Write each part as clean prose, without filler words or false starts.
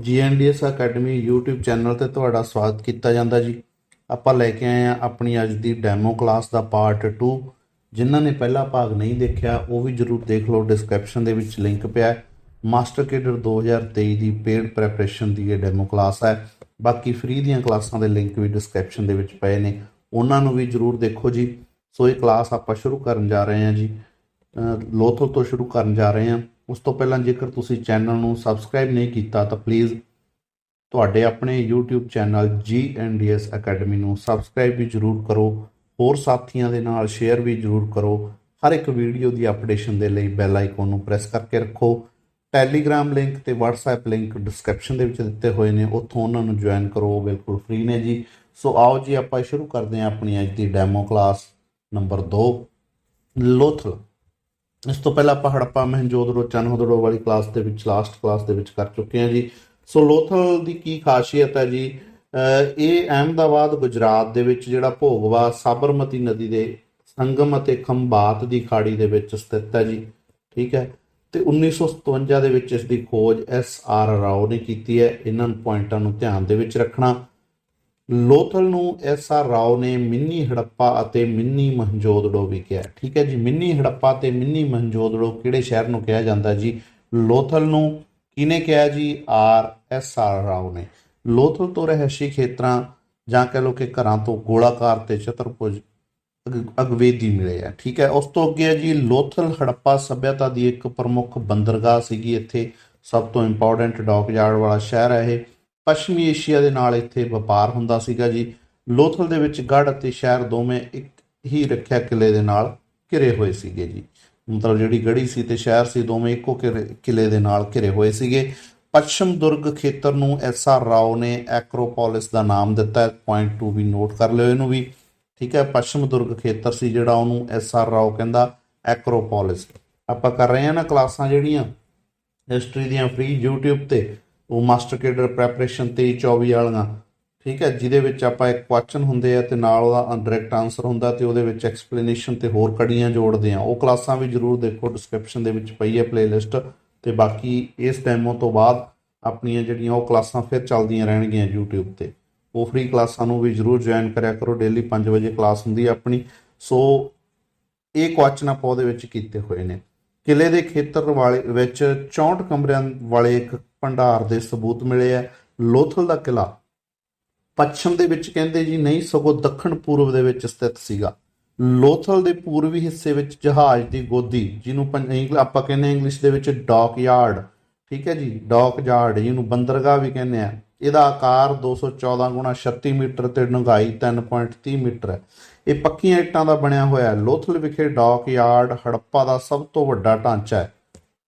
GNDS academy YouTube channel ਤੇ ਤੁਹਾਡਾ ਸਵਾਗਤ ਕੀਤਾ ਜਾਂਦਾ ਜੀ। ਆਪਾਂ ਲੈ ਕੇ ਆਏ ਆ ਆਪਣੀ ਅੱਜ ਦੀ ਡੈਮੋ ਕਲਾਸ ਦਾ ਪਾਰਟ 2। ਜਿਨ੍ਹਾਂ ਨੇ ਪਹਿਲਾ ਭਾਗ ਨਹੀਂ ਦੇਖਿਆ ਉਹ ਵੀ ਜ਼ਰੂਰ ਦੇਖ ਲਓ, ਡਿਸਕ੍ਰਿਪਸ਼ਨ ਦੇ ਵਿੱਚ ਲਿੰਕ ਪਿਆ। ਮਾਸਟਰ ਕੇਡਰ 2023 ਦੀ ਪੇਡ ਪ੍ਰੈਪਰੇਸ਼ਨ ਦੀ ਇਹ ਡੈਮੋ ਕਲਾਸ ਹੈ। ਬਾਕੀ ਫ੍ਰੀ ਦੀਆਂ ਕਲਾਸਾਂ ਦੇ ਲਿੰਕ ਵੀ ਡਿਸਕ੍ਰਿਪਸ਼ਨ ਦੇ ਵਿੱਚ ਪਏ ਨੇ, ਉਹਨਾਂ ਨੂੰ ਵੀ ਜ਼ਰੂਰ ਦੇਖੋ ਜੀ। ਸੋ ਇਹ ਕਲਾਸ ਆਪਾਂ ਸ਼ੁਰੂ ਕਰਨ ਜਾ ਰਹੇ ਹਾਂ ਜੀ, ਲੋਥਲ ਤੋਂ ਸ਼ੁਰੂ ਕਰਨ ਜਾ ਰਹੇ ਹਾਂ। ਉਸ ਤੋਂ ਪਹਿਲਾਂ ਜੇਕਰ ਤੁਸੀਂ ਚੈਨਲ ਨੂੰ ਸਬਸਕ੍ਰਾਈਬ ਨਹੀਂ ਕੀਤਾ ਤਾਂ ਪਲੀਜ਼ ਤੁਹਾਡੇ ਆਪਣੇ YouTube ਚੈਨਲ GNDS ਅਕੈਡਮੀ ਨੂੰ ਸਬਸਕ੍ਰਾਈਬ ਵੀ ਜ਼ਰੂਰ ਕਰੋ। ਹੋਰ ਸਾਥੀਆਂ ਦੇ ਨਾਲ ਸ਼ੇਅਰ ਵੀ ਜ਼ਰੂਰ ਕਰੋ। ਹਰ ਇੱਕ ਵੀਡੀਓ ਦੀ ਅਪਡੇਸ਼ਨ ਦੇ ਲਈ ਬੈਲ ਆਈਕਨ ਨੂੰ ਪ੍ਰੈਸ ਕਰਕੇ ਰੱਖੋ। ਟੈਲੀਗ੍ਰਾਮ ਲਿੰਕ ਤੇ WhatsApp ਲਿੰਕ ਡਿਸਕ੍ਰਿਪਸ਼ਨ ਦੇ ਵਿੱਚ ਦਿੱਤੇ ਹੋਏ ਨੇ, ਉੱਥੋਂ ਉਹਨਾਂ ਨੂੰ ਜੁਆਇਨ ਕਰੋ, ਉਹ ਬਿਲਕੁਲ ਫ੍ਰੀ ਨੇ ਜੀ। ਸੋ ਆਓ ਜੀ ਆਪਾਂ ਸ਼ੁਰੂ ਕਰਦੇ ਹਾਂ ਆਪਣੀ ਅੱਜ ਦੀ ਡੈਮੋ ਕਲਾਸ ਨੰਬਰ 2 ਲੋਥਲ। ਇਸ ਤੋਂ ਪਹਿਲਾਂ ਆਪਾਂ ਹੜੱਪਾ ਮਹਿੰਜੋਦੜੋ ਚੰਨਹੋਦੜੋ ਵਾਲੀ ਕਲਾਸ ਦੇ ਵਿੱਚ ਲਾਸਟ ਕਲਾਸ ਦੇ ਵਿੱਚ ਕਰ ਚੁੱਕੇ ਹਾਂ ਜੀ। ਸੋ ਲੋਥਲ ਦੀ ਕੀ ਖਾਸੀਅਤ ਹੈ ਜੀ, ਇਹ ਅਹਿਮਦਾਬਾਦ ਗੁਜਰਾਤ ਦੇ ਵਿੱਚ ਜਿਹੜਾ ਭੋਗਵਾ ਸਾਬਰਮਤੀ ਨਦੀ ਦੇ ਸੰਗਮ ਅਤੇ ਖੰਬਾਤ ਦੀ ਖਾੜੀ ਦੇ ਵਿੱਚ ਸਥਿਤ ਹੈ ਜੀ। ਠੀਕ ਹੈ, ਤੇ 1957 ਦੇ ਵਿੱਚ ਇਸ ਦੀ ਖੋਜ SR ਰਾਓ ਨੇ ਕੀਤੀ ਹੈ। ਇਹਨਾਂ ਪੁਆਇੰਟਾਂ ਨੂੰ ਧਿਆਨ ਦੇ ਵਿੱਚ ਰੱਖਣਾ। ਲੋਥਲ ਨੂੰ SR ਰਾਓ ਨੇ ਮਿੰਨੀ ਹੜੱਪਾ ਅਤੇ ਮਿੰਨੀ ਮਹੰਜੋਦੜੋ ਵੀ ਕਿਹਾ। ਠੀਕ ਹੈ ਜੀ, ਮਿੰਨੀ ਹੜੱਪਾ ਤੇ ਮਿੰਨੀ ਮਹੰਜੋਦੜੋ ਕਿਹੜੇ ਸ਼ਹਿਰ ਨੂੰ ਕਿਹਾ ਜਾਂਦਾ ਜੀ? ਲੋਥਲ ਨੂੰ। ਕਿਹਨੇ ਕਿਹਾ ਜੀ? SR ਰਾਓ ਨੇ। ਲੋਥਲ ਤੋਂ ਰਹਿਸ਼ੀ ਖੇਤਰਾਂ ਜਾਂ ਕਹਿ ਲਓ ਕਿ ਘਰਾਂ ਤੋਂ ਗੋਲਾਕਾਰ ਤੇ ਚਤੁਰਭੁਜ ਅਗਵੇਦੀ ਮਿਲੇ ਆ। ਠੀਕ ਹੈ, ਉਸ ਤੋਂ ਅੱਗੇ ਹੈ ਜੀ ਲੋਥਲ ਹੜੱਪਾ ਸੱਭਿਅਤਾ ਦੀ ਇੱਕ ਪ੍ਰਮੁੱਖ ਬੰਦਰਗਾਹ ਸੀਗੀ। ਇੱਥੇ ਸਭ ਤੋਂ ਇੰਪੋਰਟੈਂਟ ਡੌਕਯਾਰਡ ਵਾਲਾ ਸ਼ਹਿਰ ਹੈ ਇਹ। ਪੱਛਮੀ ਏਸ਼ੀਆ ਦੇ ਨਾਲ ਇੱਥੇ ਵਪਾਰ ਹੁੰਦਾ ਸੀਗਾ ਜੀ। ਲੋਥਲ ਦੇ ਵਿੱਚ ਗੜ੍ਹ ਅਤੇ ਸ਼ਹਿਰ ਦੋਵੇਂ ਇੱਕ ਹੀ ਰੱਖਿਆ ਕਿਲੇ ਦੇ ਨਾਲ ਘਿਰੇ ਹੋਏ ਸੀਗੇ ਜੀ। ਮਤਲਬ ਜਿਹੜੀ ਗੜੀ ਸੀ ਤੇ ਸ਼ਹਿਰ ਸੀ, ਦੋਵੇਂ ਇੱਕੋ ਕਿਲੇ ਦੇ ਨਾਲ ਘਿਰੇ ਹੋਏ ਸੀਗੇ। ਪੱਛਮ ਦੁਰਗ ਖੇਤਰ ਨੂੰ SR ਰਾਓ ਨੇ ਐਕਰੋਪੋਲਿਸ ਦਾ ਨਾਮ ਦਿੱਤਾ। ਪੁਆਇੰਟ 2 ਵੀ ਨੋਟ ਕਰ ਲਿਓ ਇਹਨੂੰ ਵੀ। ਠੀਕ ਹੈ, ਪੱਛਮ ਦੁਰਗ ਖੇਤਰ ਸੀ ਜਿਹੜਾ, ਉਹਨੂੰ SR ਰਾਓ ਕਹਿੰਦਾ ਐਕਰੋਪੋਲਿਸ। ਆਪਾਂ ਕਰ ਰਹੇ ਹਾਂ ਨਾ ਕਲਾਸਾਂ ਜਿਹੜੀਆਂ ਹਿਸਟਰੀ ਦੀਆਂ ਫ੍ਰੀ YouTube ਤੇ, ਉਹ ਮਾਸਟਰ ਕੇਡਰ ਪ੍ਰੈਪਰੇਸ਼ਨ 23-24 ਵਾਲੀਆਂ। ਠੀਕ ਹੈ, ਜਿਹਦੇ ਵਿੱਚ ਆਪਾਂ ਇੱਕ ਕੁਐਸਚਨ ਹੁੰਦੇ ਆ ਤੇ ਨਾਲ ਉਹਦਾ ਡਾਇਰੈਕਟ ਆਨਸਰ ਹੁੰਦਾ ਤੇ ਉਹਦੇ ਵਿੱਚ ਐਕਸਪਲੇਨੇਸ਼ਨ ਤੇ ਹੋਰ ਕੜੀਆਂ ਜੋੜਦੇ ਆ। ਉਹ ਕਲਾਸਾਂ ਵੀ ਜ਼ਰੂਰ ਦੇਖੋ, ਡਿਸਕ੍ਰਿਪਸ਼ਨ ਦੇ ਵਿੱਚ ਪਈ ਹੈ ਪਲੇਲਿਸਟ। ਤੇ ਬਾਕੀ ਇਸ ਡੈਮੋ ਤੋਂ ਬਾਅਦ ਆਪਣੀਆਂ ਜਿਹੜੀਆਂ ਉਹ ਕਲਾਸਾਂ ਫਿਰ ਚੱਲਦੀਆਂ ਰਹਿਣਗੀਆਂ YouTube ਤੇ। ਉਹ ਫ੍ਰੀ ਕਲਾਸਾਂ ਨੂੰ ਵੀ ਜ਼ਰੂਰ ਜੁਆਇਨ ਕਰਿਆ ਕਰੋ। ਡੇਲੀ 5 ਵਜੇ ਕਲਾਸ ਹੁੰਦੀ ਹੈ ਆਪਣੀ। ਸੋ ਇਹ ਕੁਐਸਚਨ ਆਪਾਂ ਉਹਦੇ ਵਿੱਚ ਕੀਤੇ ਹੋਏ ਨੇ। ਕਿਲੇ ਦੇ ਖੇਤਰ ਵਾਲੇ ਵਿੱਚ 64 ਕਮਰਿਆਂ ਵਾਲੇ ਇੱਕ ਭੰਡਾਰ ਦੇ ਸਬੂਤ ਮਿਲੇ ਆ। ਲੋਥਲ ਦਾ ਕਿਲਾ ਪੱਛਮ ਦੇ ਵਿੱਚ ਕਹਿੰਦੇ ਜੀ ਨਹੀਂ, ਸਗੋਂ ਦੱਖਣ ਪੂਰਬ ਦੇ ਵਿੱਚ ਸਥਿਤ ਸੀਗਾ। ਲੋਥਲ ਦੇ ਪੂਰਬੀ ਹਿੱਸੇ ਵਿੱਚ ਜਹਾਜ਼ ਦੀ ਗੋਦੀ, ਜਿਹਨੂੰ ਆਪਾਂ ਕਹਿੰਦੇ ਇੰਗਲਿਸ਼ ਦੇ ਵਿੱਚ ਡੌਕਯਾਰਡ। ਠੀਕ ਹੈ ਜੀ, ਡੌਕਯਾਰਡ, ਜਿਹਨੂੰ ਬੰਦਰਗਾਹ ਵੀ ਕਹਿੰਦੇ ਆ। ਇਹਦਾ ਆਕਾਰ 214 × 36 ਮੀਟਰ ਤੇ ਡੂੰਘਾਈ 3.30 ਮੀਟਰ ਹੈ। ਇਹ ਪੱਕੀਆਂ ਇੱਟਾਂ ਦਾ ਬਣਿਆ ਹੋਇਆ। ਲੋਥਲ ਵਿਖੇ ਡੌਕਯਾਰਡ ਹੜੱਪਾ ਦਾ ਸਭ ਤੋਂ ਵੱਡਾ ਢਾਂਚਾ ਹੈ।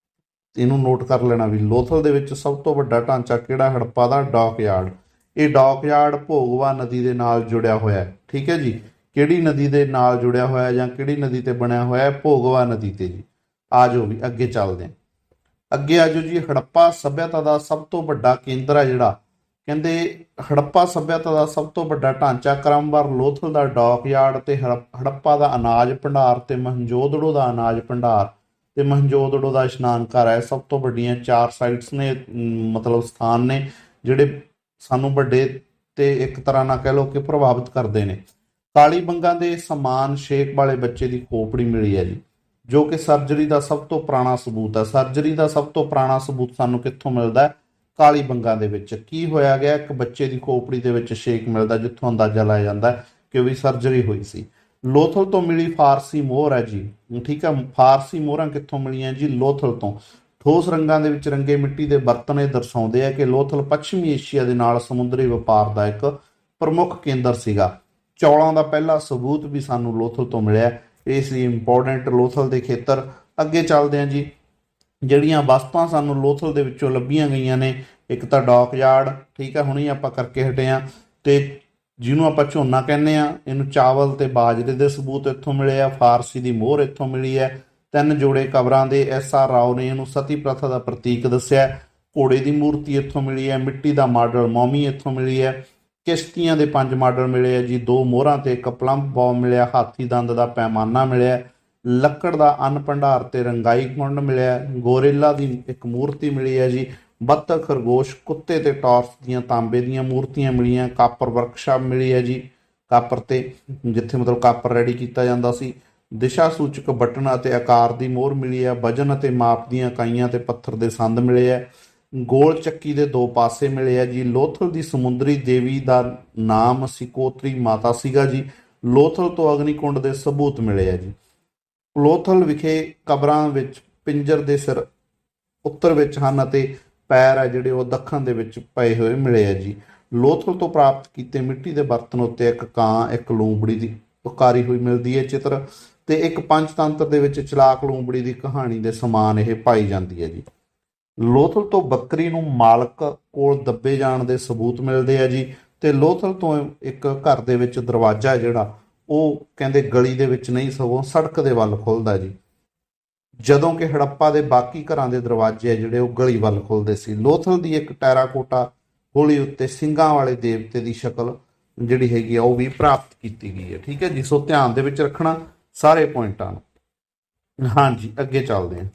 ਇਹਨੂੰ ਨੋਟ ਕਰ ਲੈਣਾ ਵੀ ਲੋਥਲ ਦੇ ਵਿੱਚ ਸਭ ਤੋਂ ਵੱਡਾ ਢਾਂਚਾ ਕਿਹੜਾ? ਹੜੱਪਾ ਦਾ ਡੌਕਯਾਰਡ। ਇਹ ਡੌਕਯਾਰਡ ਭੋਗਵਾ ਨਦੀ ਦੇ ਨਾਲ ਜੁੜਿਆ ਹੋਇਆ ਹੈ। ਠੀਕ ਹੈ ਜੀ, ਕਿਹੜੀ ਨਦੀ ਦੇ ਨਾਲ ਜੁੜਿਆ ਹੋਇਆ ਜਾਂ ਕਿਹੜੀ ਨਦੀ ਤੇ ਬਣਿਆ ਹੋਇਆ ਹੈ? ਭੋਗਵਾ ਨਦੀ ਤੇ ਜੀ। ਆ ਜਾਓ ਵੀ ਅੱਗੇ ਚੱਲਦੇ ਹਾਂ। ਅੱਗੇ ਆ ਜਾਓ ਜੀ। ਹੜੱਪਾ ਸੱਭਿਅਤਾ ਦਾ ਸਭ ਤੋਂ ਵੱਡਾ ਕੇਂਦਰ ਹੈ ਜਿਹੜਾ, ਕਹਿੰਦੇ ਹੜੱਪਾ ਸੱਭਿਅਤਾ ਦਾ ਸਭ ਤੋਂ ਵੱਡਾ ਢਾਂਚਾ ਕ੍ਰਮਵਾਰ ਲੋਥਲ ਦਾ ਡੌਕਯਾਰਡ ਤੇ ਹੜੱਪਾ ਦਾ ਅਨਾਜ ਭੰਡਾਰ ਤੇ ਮਹੰਜੋਦੜੋ ਦਾ ਅਨਾਜ ਭੰਡਾਰ ਤੇ ਮਹੰਜੋਦੜੋ ਦਾ ਇਸ਼ਨਾਨ ਘਰ ਹੈ। ਸਭ ਤੋਂ ਵੱਡੀਆਂ 4 ਸਾਈਟਸ ਨੇ, ਮਤਲਬ ਸਥਾਨ ਨੇ ਜਿਹੜੇ ਸਾਨੂੰ ਵੱਡੇ ਤੇ ਇੱਕ ਤਰ੍ਹਾਂ ਨਾਲ ਕਹਿ ਲਓ ਕਿ ਪ੍ਰਭਾਵਿਤ ਕਰਦੇ ਨੇ। ਕਾਲੀ ਬੰਗਾਂ ਦੇ ਸਮਾਨ ਸ਼ੇਕ ਵਾਲੇ ਬੱਚੇ ਦੀ ਖੋਪੜੀ ਮਿਲੀ ਹੈ ਜੀ, ਜੋ ਕਿ ਸਰਜਰੀ ਦਾ ਸਭ ਤੋਂ ਪੁਰਾਣਾ ਸਬੂਤ ਹੈ। ਸਰਜਰੀ ਦਾ ਸਭ ਤੋਂ ਪੁਰਾਣਾ ਸਬੂਤ ਸਾਨੂੰ ਕਿੱਥੋਂ ਮਿਲਦਾ? ਕਾਲੀ ਬੰਗਾਂ ਦੇ ਵਿੱਚ। ਕੀ ਹੋਇਆ ਗਿਆ? ਇੱਕ ਬੱਚੇ ਦੀ ਖੋਪੜੀ ਦੇ ਵਿੱਚ ਸ਼ੇਕ ਮਿਲਦਾ, ਜਿੱਥੋਂ ਅੰਦਾਜ਼ਾ ਲਾਇਆ ਜਾਂਦਾ ਕਿ ਉਹਦੀ ਸਰਜਰੀ ਹੋਈ ਸੀ। ਲੋਥਲ ਤੋਂ ਮਿਲੀ ਫਾਰਸੀ ਮੋਹਰ ਹੈ ਜੀ। ਠੀਕ ਹੈ, ਫਾਰਸੀ ਮੋਹਰਾਂ ਕਿੱਥੋਂ ਮਿਲੀਆਂ ਜੀ? ਲੋਥਲ ਤੋਂ। ਠੋਸ ਰੰਗਾਂ ਦੇ ਵਿੱਚ ਰੰਗੇ ਮਿੱਟੀ ਦੇ ਬਰਤਨ ਇਹ ਦਰਸਾਉਂਦੇ ਆ ਕਿ ਲੋਥਲ ਪੱਛਮੀ ਏਸ਼ੀਆ ਦੇ ਨਾਲ ਸਮੁੰਦਰੀ ਵਪਾਰ ਦਾ ਇੱਕ ਪ੍ਰਮੁੱਖ ਕੇਂਦਰ ਸੀਗਾ। ਚੌਲਾਂ ਦਾ ਪਹਿਲਾ ਸਬੂਤ ਵੀ ਸਾਨੂੰ ਲੋਥਲ ਤੋਂ ਮਿਲਿਆ। ਇਹ ਸੀ ਇੰਪੋਰਟੈਂਟ ਲੋਥਲ ਦੇ ਖੇਤਰ। ਅੱਗੇ ਚੱਲਦੇ ਹਾਂ ਜੀ। ਜਿਹੜੀਆਂ ਵਸਤਾਂ ਸਾਨੂੰ ਲੋਥਲ ਦੇ ਵਿੱਚੋਂ ਲੱਭੀਆਂ ਗਈਆਂ ਨੇ, ਇੱਕ ਤਾਂ ਡੌਕਯਾਰਡ, ਠੀਕ ਹੈ, ਹੁਣੀ ਆਪਾਂ ਕਰਕੇ ਹਟੇ ਹਾਂ, ਤੇ ਜਿਹਨੂੰ ਆਪਾਂ ਝੋਨਾ ਕਹਿੰਦੇ ਆ, ਇਹਨੂੰ ਚਾਵਲ ਤੇ ਬਾਜਰੇ ਦੇ ਸਬੂਤ ਇੱਥੋਂ ਮਿਲੇ ਆ। ਫਾਰਸੀ ਦੀ ਮੋਹਰ ਇੱਥੋਂ ਮਿਲੀ ਹੈ। 3 ਜੋੜੇ ਕਬਰਾਂ ਦੇ SR ਰਾਓ ਨੇ ਇਹਨੂੰ ਸਤੀ ਪ੍ਰਥਾ ਦਾ ਪ੍ਰਤੀਕ ਦੱਸਿਆ। ਘੋੜੇ ਦੀ ਮੂਰਤੀ ਇੱਥੋਂ ਮਿਲੀ ਹੈ। ਮਿੱਟੀ ਦਾ ਮਾਡਲ ਮੋਮੀ ਇੱਥੋਂ ਮਿਲੀ ਹੈ। ਕਿਸ਼ਤੀਆਂ ਦੇ 5 ਮਾਡਲ ਮਿਲੇ ਆ ਜੀ। 2 ਮੋਹਰਾਂ ਤੇ ਇੱਕ ਪਲੰਬ ਬੌਮ ਮਿਲਿਆ। ਹਾਥੀ ਦੰਦ ਦਾ ਪੈਮਾਨਾ ਮਿਲਿਆ। ਲੱਕੜ ਦਾ ਅੰਨ ਭੰਡਾਰ ਤੇ ਰੰਗਾਈ ਕੁੰਡ ਮਿਲਿਆ। ਗੋਰੇਲਾ ਦੀ ਇੱਕ ਮੂਰਤੀ ਮਿਲੀ ਹੈ ਜੀ। ਬੱਤਖ, ਖਰਗੋਸ਼, ਕੁੱਤੇ ਤੇ ਟਾਰਸ ਦੀਆਂ ਤਾਂਬੇ ਦੀਆਂ ਮੂਰਤੀਆਂ ਮਿਲੀਆਂ। ਕਾਪਰ ਵਰਕਸ਼ਾਪ ਮਿਲੀ ਹੈ ਜੀ, ਕਾਪਰ ਤੇ ਜਿੱਥੇ ਮਤਲਬ ਕਾਪਰ ਰੈਡੀ ਕੀਤਾ ਜਾਂਦਾ ਸੀ। ਦਿਸ਼ਾ ਸੂਚਕ ਬਟਨ ਅਤੇ ਆਕਾਰ ਦੀ ਮੋਹਰ ਮਿਲੀ ਹੈ। ਵਜਨ ਅਤੇ ਮਾਪ ਦੀਆਂ ਇਕਾਈਆਂ ਤੇ ਪੱਥਰ ਦੇ ਸੰਦ ਮਿਲੇ ਹੈ। ਗੋਲ ਚੱਕੀ ਦੇ 2 ਪਾਸੇ ਮਿਲੇ ਆ ਜੀ। ਲੋਥਲ ਦੀ ਸਮੁੰਦਰੀ ਦੇਵੀ ਦਾ ਨਾਮ ਸਿਕੋਤਰੀ ਮਾਤਾ ਸੀਗਾ ਜੀ। ਲੋਥਲ ਤੋਂ ਅਗਨੀਕੁੰਡ ਦੇ ਸਬੂਤ ਮਿਲੇ ਆ ਜੀ। ਲੋਥਲ ਵਿਖੇ ਕਬਰਾਂ ਵਿੱਚ ਪਿੰਜਰ ਦੇ ਸਿਰ ਉੱਤਰ ਵਿੱਚ ਹਨ ਅਤੇ ਪੈਰ ਆ ਜਿਹੜੇ ਉਹ ਦੱਖਣ ਦੇ ਵਿੱਚ ਪਏ ਹੋਏ ਮਿਲੇ ਆ ਜੀ। ਲੋਥਲ ਤੋਂ ਪ੍ਰਾਪਤ ਕੀਤੇ ਮਿੱਟੀ ਦੇ ਬਰਤਨ ਉੱਤੇ ਇੱਕ ਕਾਂ, ਇੱਕ ਲੂੰਬੜੀ ਦੀ ਉਕਾਰੀ ਹੋਈ ਮਿਲਦੀ ਹੈ ਚਿੱਤਰ, ਤੇ ਇੱਕ ਪੰਚਤੰਤਰ ਦੇ ਵਿੱਚ ਚਲਾਕ ਲੂੰਬੜੀ ਦੀ ਕਹਾਣੀ ਦੇ ਸਮਾਨ ਇਹ ਪਾਈ ਜਾਂਦੀ ਹੈ ਜੀ। ਲੋਥਲ ਤੋਂ ਬੱਕਰੀ ਨੂੰ ਮਾਲਕ ਕੋਲ ਦੱਬੇ ਜਾਣ ਦੇ ਸਬੂਤ ਮਿਲਦੇ ਆ ਜੀ। ਤੇ ਲੋਥਲ ਤੋਂ ਇੱਕ ਘਰ ਦੇ ਵਿੱਚ ਦਰਵਾਜ਼ਾ ਜਿਹੜਾ ਉਹ ਕਹਿੰਦੇ ਗਲੀ ਦੇ ਵਿੱਚ ਨਹੀਂ ਸਗੋਂ ਸੜਕ ਦੇ ਵੱਲ ਖੁੱਲਦਾ ਜੀ, ਜਦੋਂ ਕਿ ਹੜੱਪਾ ਦੇ ਬਾਕੀ ਘਰਾਂ ਦੇ ਦਰਵਾਜ਼ੇ ਆ ਜਿਹੜੇ ਉਹ ਗਲੀ ਵੱਲ ਖੁੱਲਦੇ ਸੀ। ਲੋਥਲ ਦੀ ਇੱਕ ਟੈਰਾਕੋਟਾ ਹੋਲੀ ਉੱਤੇ ਸਿੰਘਾਂ ਵਾਲੇ ਦੇਵਤੇ ਦੀ ਸ਼ਕਲ ਜਿਹੜੀ ਹੈਗੀ ਆ ਉਹ ਵੀ ਪ੍ਰਾਪਤ ਕੀਤੀ ਗਈ ਹੈ। ਠੀਕ ਹੈ ਜੀ, ਸੋ ਧਿਆਨ ਦੇ ਵਿੱਚ ਰੱਖਣਾ ਸਾਰੇ ਪੁਆਇੰਟਾਂ ਨੂੰ। ਹਾਂਜੀ, ਅੱਗੇ ਚੱਲਦੇ ਹਾਂ।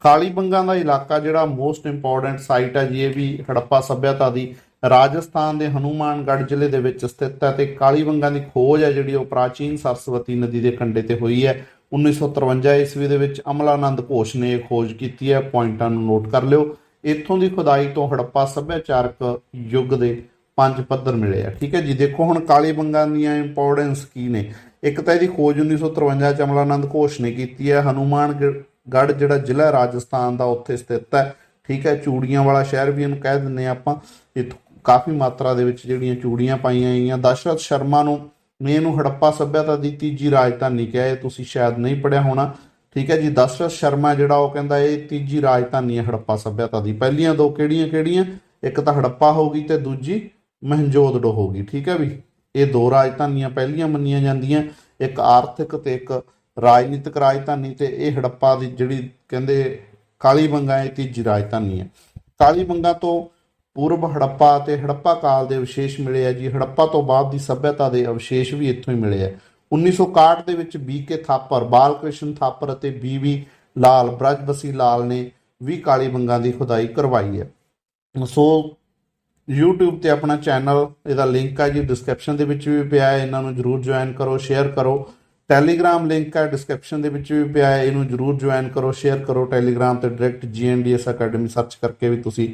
ਕਾਲੀਬੰਗਾ ਦਾ ਇਲਾਕਾ ਜਿਹੜਾ ਮੋਸਟ ਇੰਪੋਰਟੈਂਟ ਸਾਈਟ ਹੈ ਜੀ, ਇਹ ਵੀ ਹੜੱਪਾ ਸੱਭਿਅਤਾ ਦੀ ਰਾਜਸਥਾਨ ਦੇ ਹਨੂਮਾਨਗੜ੍ਹ ਜ਼ਿਲ੍ਹੇ ਦੇ ਵਿੱਚ ਸਥਿਤ ਹੈ। ਤੇ ਕਾਲੀਬੰਗਾ ਦੀ ਖੋਜ ਹੈ ਜਿਹੜੀ ਉਹ ਪ੍ਰਾਚੀਨ ਸਰਸਵਤੀ ਨਦੀ ਦੇ ਕੰਢੇ ਤੇ ਹੋਈ ਹੈ। 1953 ਈਸਵੀ ਦੇ ਵਿੱਚ ਅਮਲਾਨੰਦ ਘੋਸ਼ ਨੇ ਇਹ ਖੋਜ ਕੀਤੀ ਹੈ। ਪੁਆਇੰਟਾਂ ਨੂੰ ਨੋਟ ਕਰ ਲਿਓ। ਇੱਥੋਂ ਦੀ ਖੁਦਾਈ ਤੋਂ ਹੜੱਪਾ ਸੱਭਿਆਚਾਰਕ ਯੁੱਗ ਦੇ 5 ਪੱਧਰ ਮਿਲੇ ਆ। ਠੀਕ ਹੈ ਜੀ, ਦੇਖੋ ਹੁਣ ਕਾਲੀਬੰਗਾ ਦੀਆਂ ਇੰਪੋਰਟੈਂਸ ਕੀ ਨੇ। ਇੱਕ ਤਾਂ ਇਹਦੀ ਖੋਜ 1953 ਚ ਅਮਲਾਨੰਦ ਘੋਸ਼ ਨੇ ਕੀਤੀ ਹੈ। ਹਨੂਮਾਨਗੜ੍ਹ ਜਿਹੜਾ ਜ਼ਿਲ੍ਹਾ ਰਾਜਸਥਾਨ ਦਾ ਉੱਥੇ ਸਥਿਤ ਹੈ। ਠੀਕ ਹੈ, ਚੂੜੀਆਂ ਵਾਲਾ ਸ਼ਹਿਰ ਵੀ ਇਹਨੂੰ ਕਹਿ ਦਿੰਦੇ ਆਪਾਂ। ਇੱਥੋਂ ਕਾਫੀ ਮਾਤਰਾ ਦੇ ਵਿੱਚ ਜਿਹੜੀਆਂ ਚੂੜੀਆਂ ਪਾਈਆਂ ਗਈਆਂ। ਦਸ਼ਰਥ ਸ਼ਰਮਾ ਨੂੰ ਨੇ ਇਹਨੂੰ ਹੜੱਪਾ ਸੱਭਿਅਤਾ ਦੀ ਤੀਜੀ ਰਾਜਧਾਨੀ ਕਿਹਾ। ਇਹ ਤੁਸੀਂ ਸ਼ਾਇਦ ਨਹੀਂ ਪੜ੍ਹਿਆ ਹੋਣਾ। ਠੀਕ ਹੈ ਜੀ, ਦਸ਼ਰਥ ਸ਼ਰਮਾ ਜਿਹੜਾ ਉਹ ਕਹਿੰਦਾ ਇਹ ਤੀਜੀ ਰਾਜਧਾਨੀ ਹੈ ਹੜੱਪਾ ਸੱਭਿਅਤਾ ਦੀ। ਪਹਿਲੀਆਂ 2 ਕਿਹੜੀਆਂ? ਇੱਕ ਤਾਂ ਹੜੱਪਾ ਹੋ ਗਈ ਤੇ ਦੂਜੀ ਮਹਿੰਜੋਦੜੋ ਹੋ ਗਈ। ਠੀਕ ਹੈ ਵੀ, ਇਹ 2 ਰਾਜਧਾਨੀਆਂ ਪਹਿਲੀਆਂ ਮੰਨੀਆਂ ਜਾਂਦੀਆਂ, ਇੱਕ ਆਰਥਿਕ ਤੇ ਇੱਕ ਰਾਜਨੀਤਿਕ ਰਾਜਧਾਨੀ। ਤੇ ਇਹ ਹੜੱਪਾ ਦੀ ਜਿਹੜੀ ਕਹਿੰਦੇ ਕਾਲੀਬੰਗਾ ਇਹ ਤੀਜੀ ਰਾਜਧਾਨੀ ਹੈ। ਕਾਲੀਬੰਗਾ ਤੋਂ ਪੂਰਬ ਹੜੱਪਾ ਅਤੇ ਹੜੱਪਾ ਕਾਲ ਦੇ ਅਵਸ਼ੇਸ਼ ਮਿਲੇ ਆ ਜੀ। ਹੜੱਪਾ ਤੋਂ ਬਾਅਦ ਦੀ ਸੱਭਿਅਤਾ ਦੇ ਅਵਸ਼ੇਸ਼ ਵੀ ਇੱਥੋਂ ਹੀ ਮਿਲੇ ਆ। 1961 ਦੇ ਵਿੱਚ BK ਥਾਪਰ, ਬਾਲ ਕ੍ਰਿਸ਼ਨ ਥਾਪਰ ਅਤੇ BV ਲਾਲ, ਬ੍ਰਜਬਸੀ ਲਾਲ ਨੇ ਵੀ ਕਾਲੀਬੰਗਾ ਦੀ ਖੁਦਾਈ ਕਰਵਾਈ ਹੈ। ਸੋ YouTube ਤੇ ਆਪਣਾ ਚੈਨਲ, ਇਹਦਾ ਲਿੰਕ ਹੈ ਜੀ ਡਿਸਕ੍ਰਿਪਸ਼ਨ ਦੇ ਵਿੱਚ ਵੀ ਪਿਆ ਹੈ। ਇਹਨਾਂ ਨੂੰ ਜ਼ਰੂਰ ਜੁਆਇਨ ਕਰੋ, ਸ਼ੇਅਰ ਕਰੋ। ਟੈਲੀਗ੍ਰਾਮ ਲਿੰਕ ਹੈ ਡਿਸਕ੍ਰਿਪਸ਼ਨ ਦੇ ਵਿੱਚ ਵੀ ਪਿਆ ਹੈ, ਇਹਨੂੰ ਜ਼ਰੂਰ ਜੁਆਇਨ ਕਰੋ, ਸ਼ੇਅਰ ਕਰੋ। ਟੈਲੀਗ੍ਰਾਮ ਤੇ ਡਾਇਰੈਕਟ GNDS ਅਕੈਡਮੀ ਸਰਚ ਕਰਕੇ ਵੀ ਤੁਸੀਂ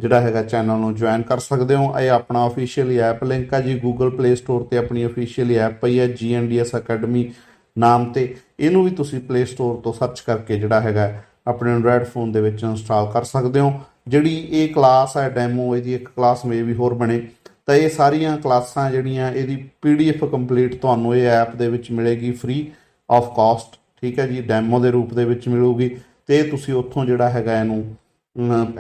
ਜਿਹੜਾ ਹੈਗਾ ਚੈਨਲ ਨੂੰ ਜੁਆਇਨ ਕਰ ਸਕਦੇ ਹੋ। ਇਹ ਆਪਣਾ ਅਫੀਸ਼ੀਅਲੀ ਐਪ ਲਿੰਕ ਹੈ ਜੀ। ਗੂਗਲ ਪਲੇ ਸਟੋਰ ਤੇ ਆਪਣੀ ਅਫੀਸ਼ੀਅਲੀ ਐਪ ਪਈ ਹੈ GNDS ਅਕੈਡਮੀ ਨਾਮ ਤੇ। ਇਹਨੂੰ ਵੀ ਤੁਸੀਂ ਪਲੇ ਸਟੋਰ ਤੋਂ ਸਰਚ ਕਰਕੇ ਜਿਹੜਾ ਹੈਗਾ ਆਪਣੇ ਐਂਡਰਾਇਡ ਫੋਨ ਦੇ ਵਿੱਚ ਇੰਸਟਾਲ ਕਰ ਸਕਦੇ ਹੋ। ਜਿਹੜੀ ਇਹ ਕਲਾਸ ਹੈ ਡੈਮੋ, ਇਹਦੀ ਇੱਕ ਕਲਾਸ ਮੇ ਵੀ ਹੋਰ ਬਣੇ ਤਾਂ ਇਹ ਸਾਰੀਆਂ ਕਲਾਸਾਂ ਜਿਹੜੀਆਂ ਇਹਦੀ PDF ਕੰਪਲੀਟ ਤੁਹਾਨੂੰ ਇਹ ਐਪ ਦੇ ਵਿੱਚ ਮਿਲੇਗੀ ਫ੍ਰੀ ਆਫ ਕਾਸਟ। ਠੀਕ ਹੈ ਜੀ, ਡੈਮੋ ਦੇ ਰੂਪ ਦੇ ਵਿੱਚ ਮਿਲੂਗੀ। ਤੇ ਤੁਸੀਂ ਉੱਥੋਂ ਜਿਹੜਾ ਹੈਗਾ ਇਹਨੂੰ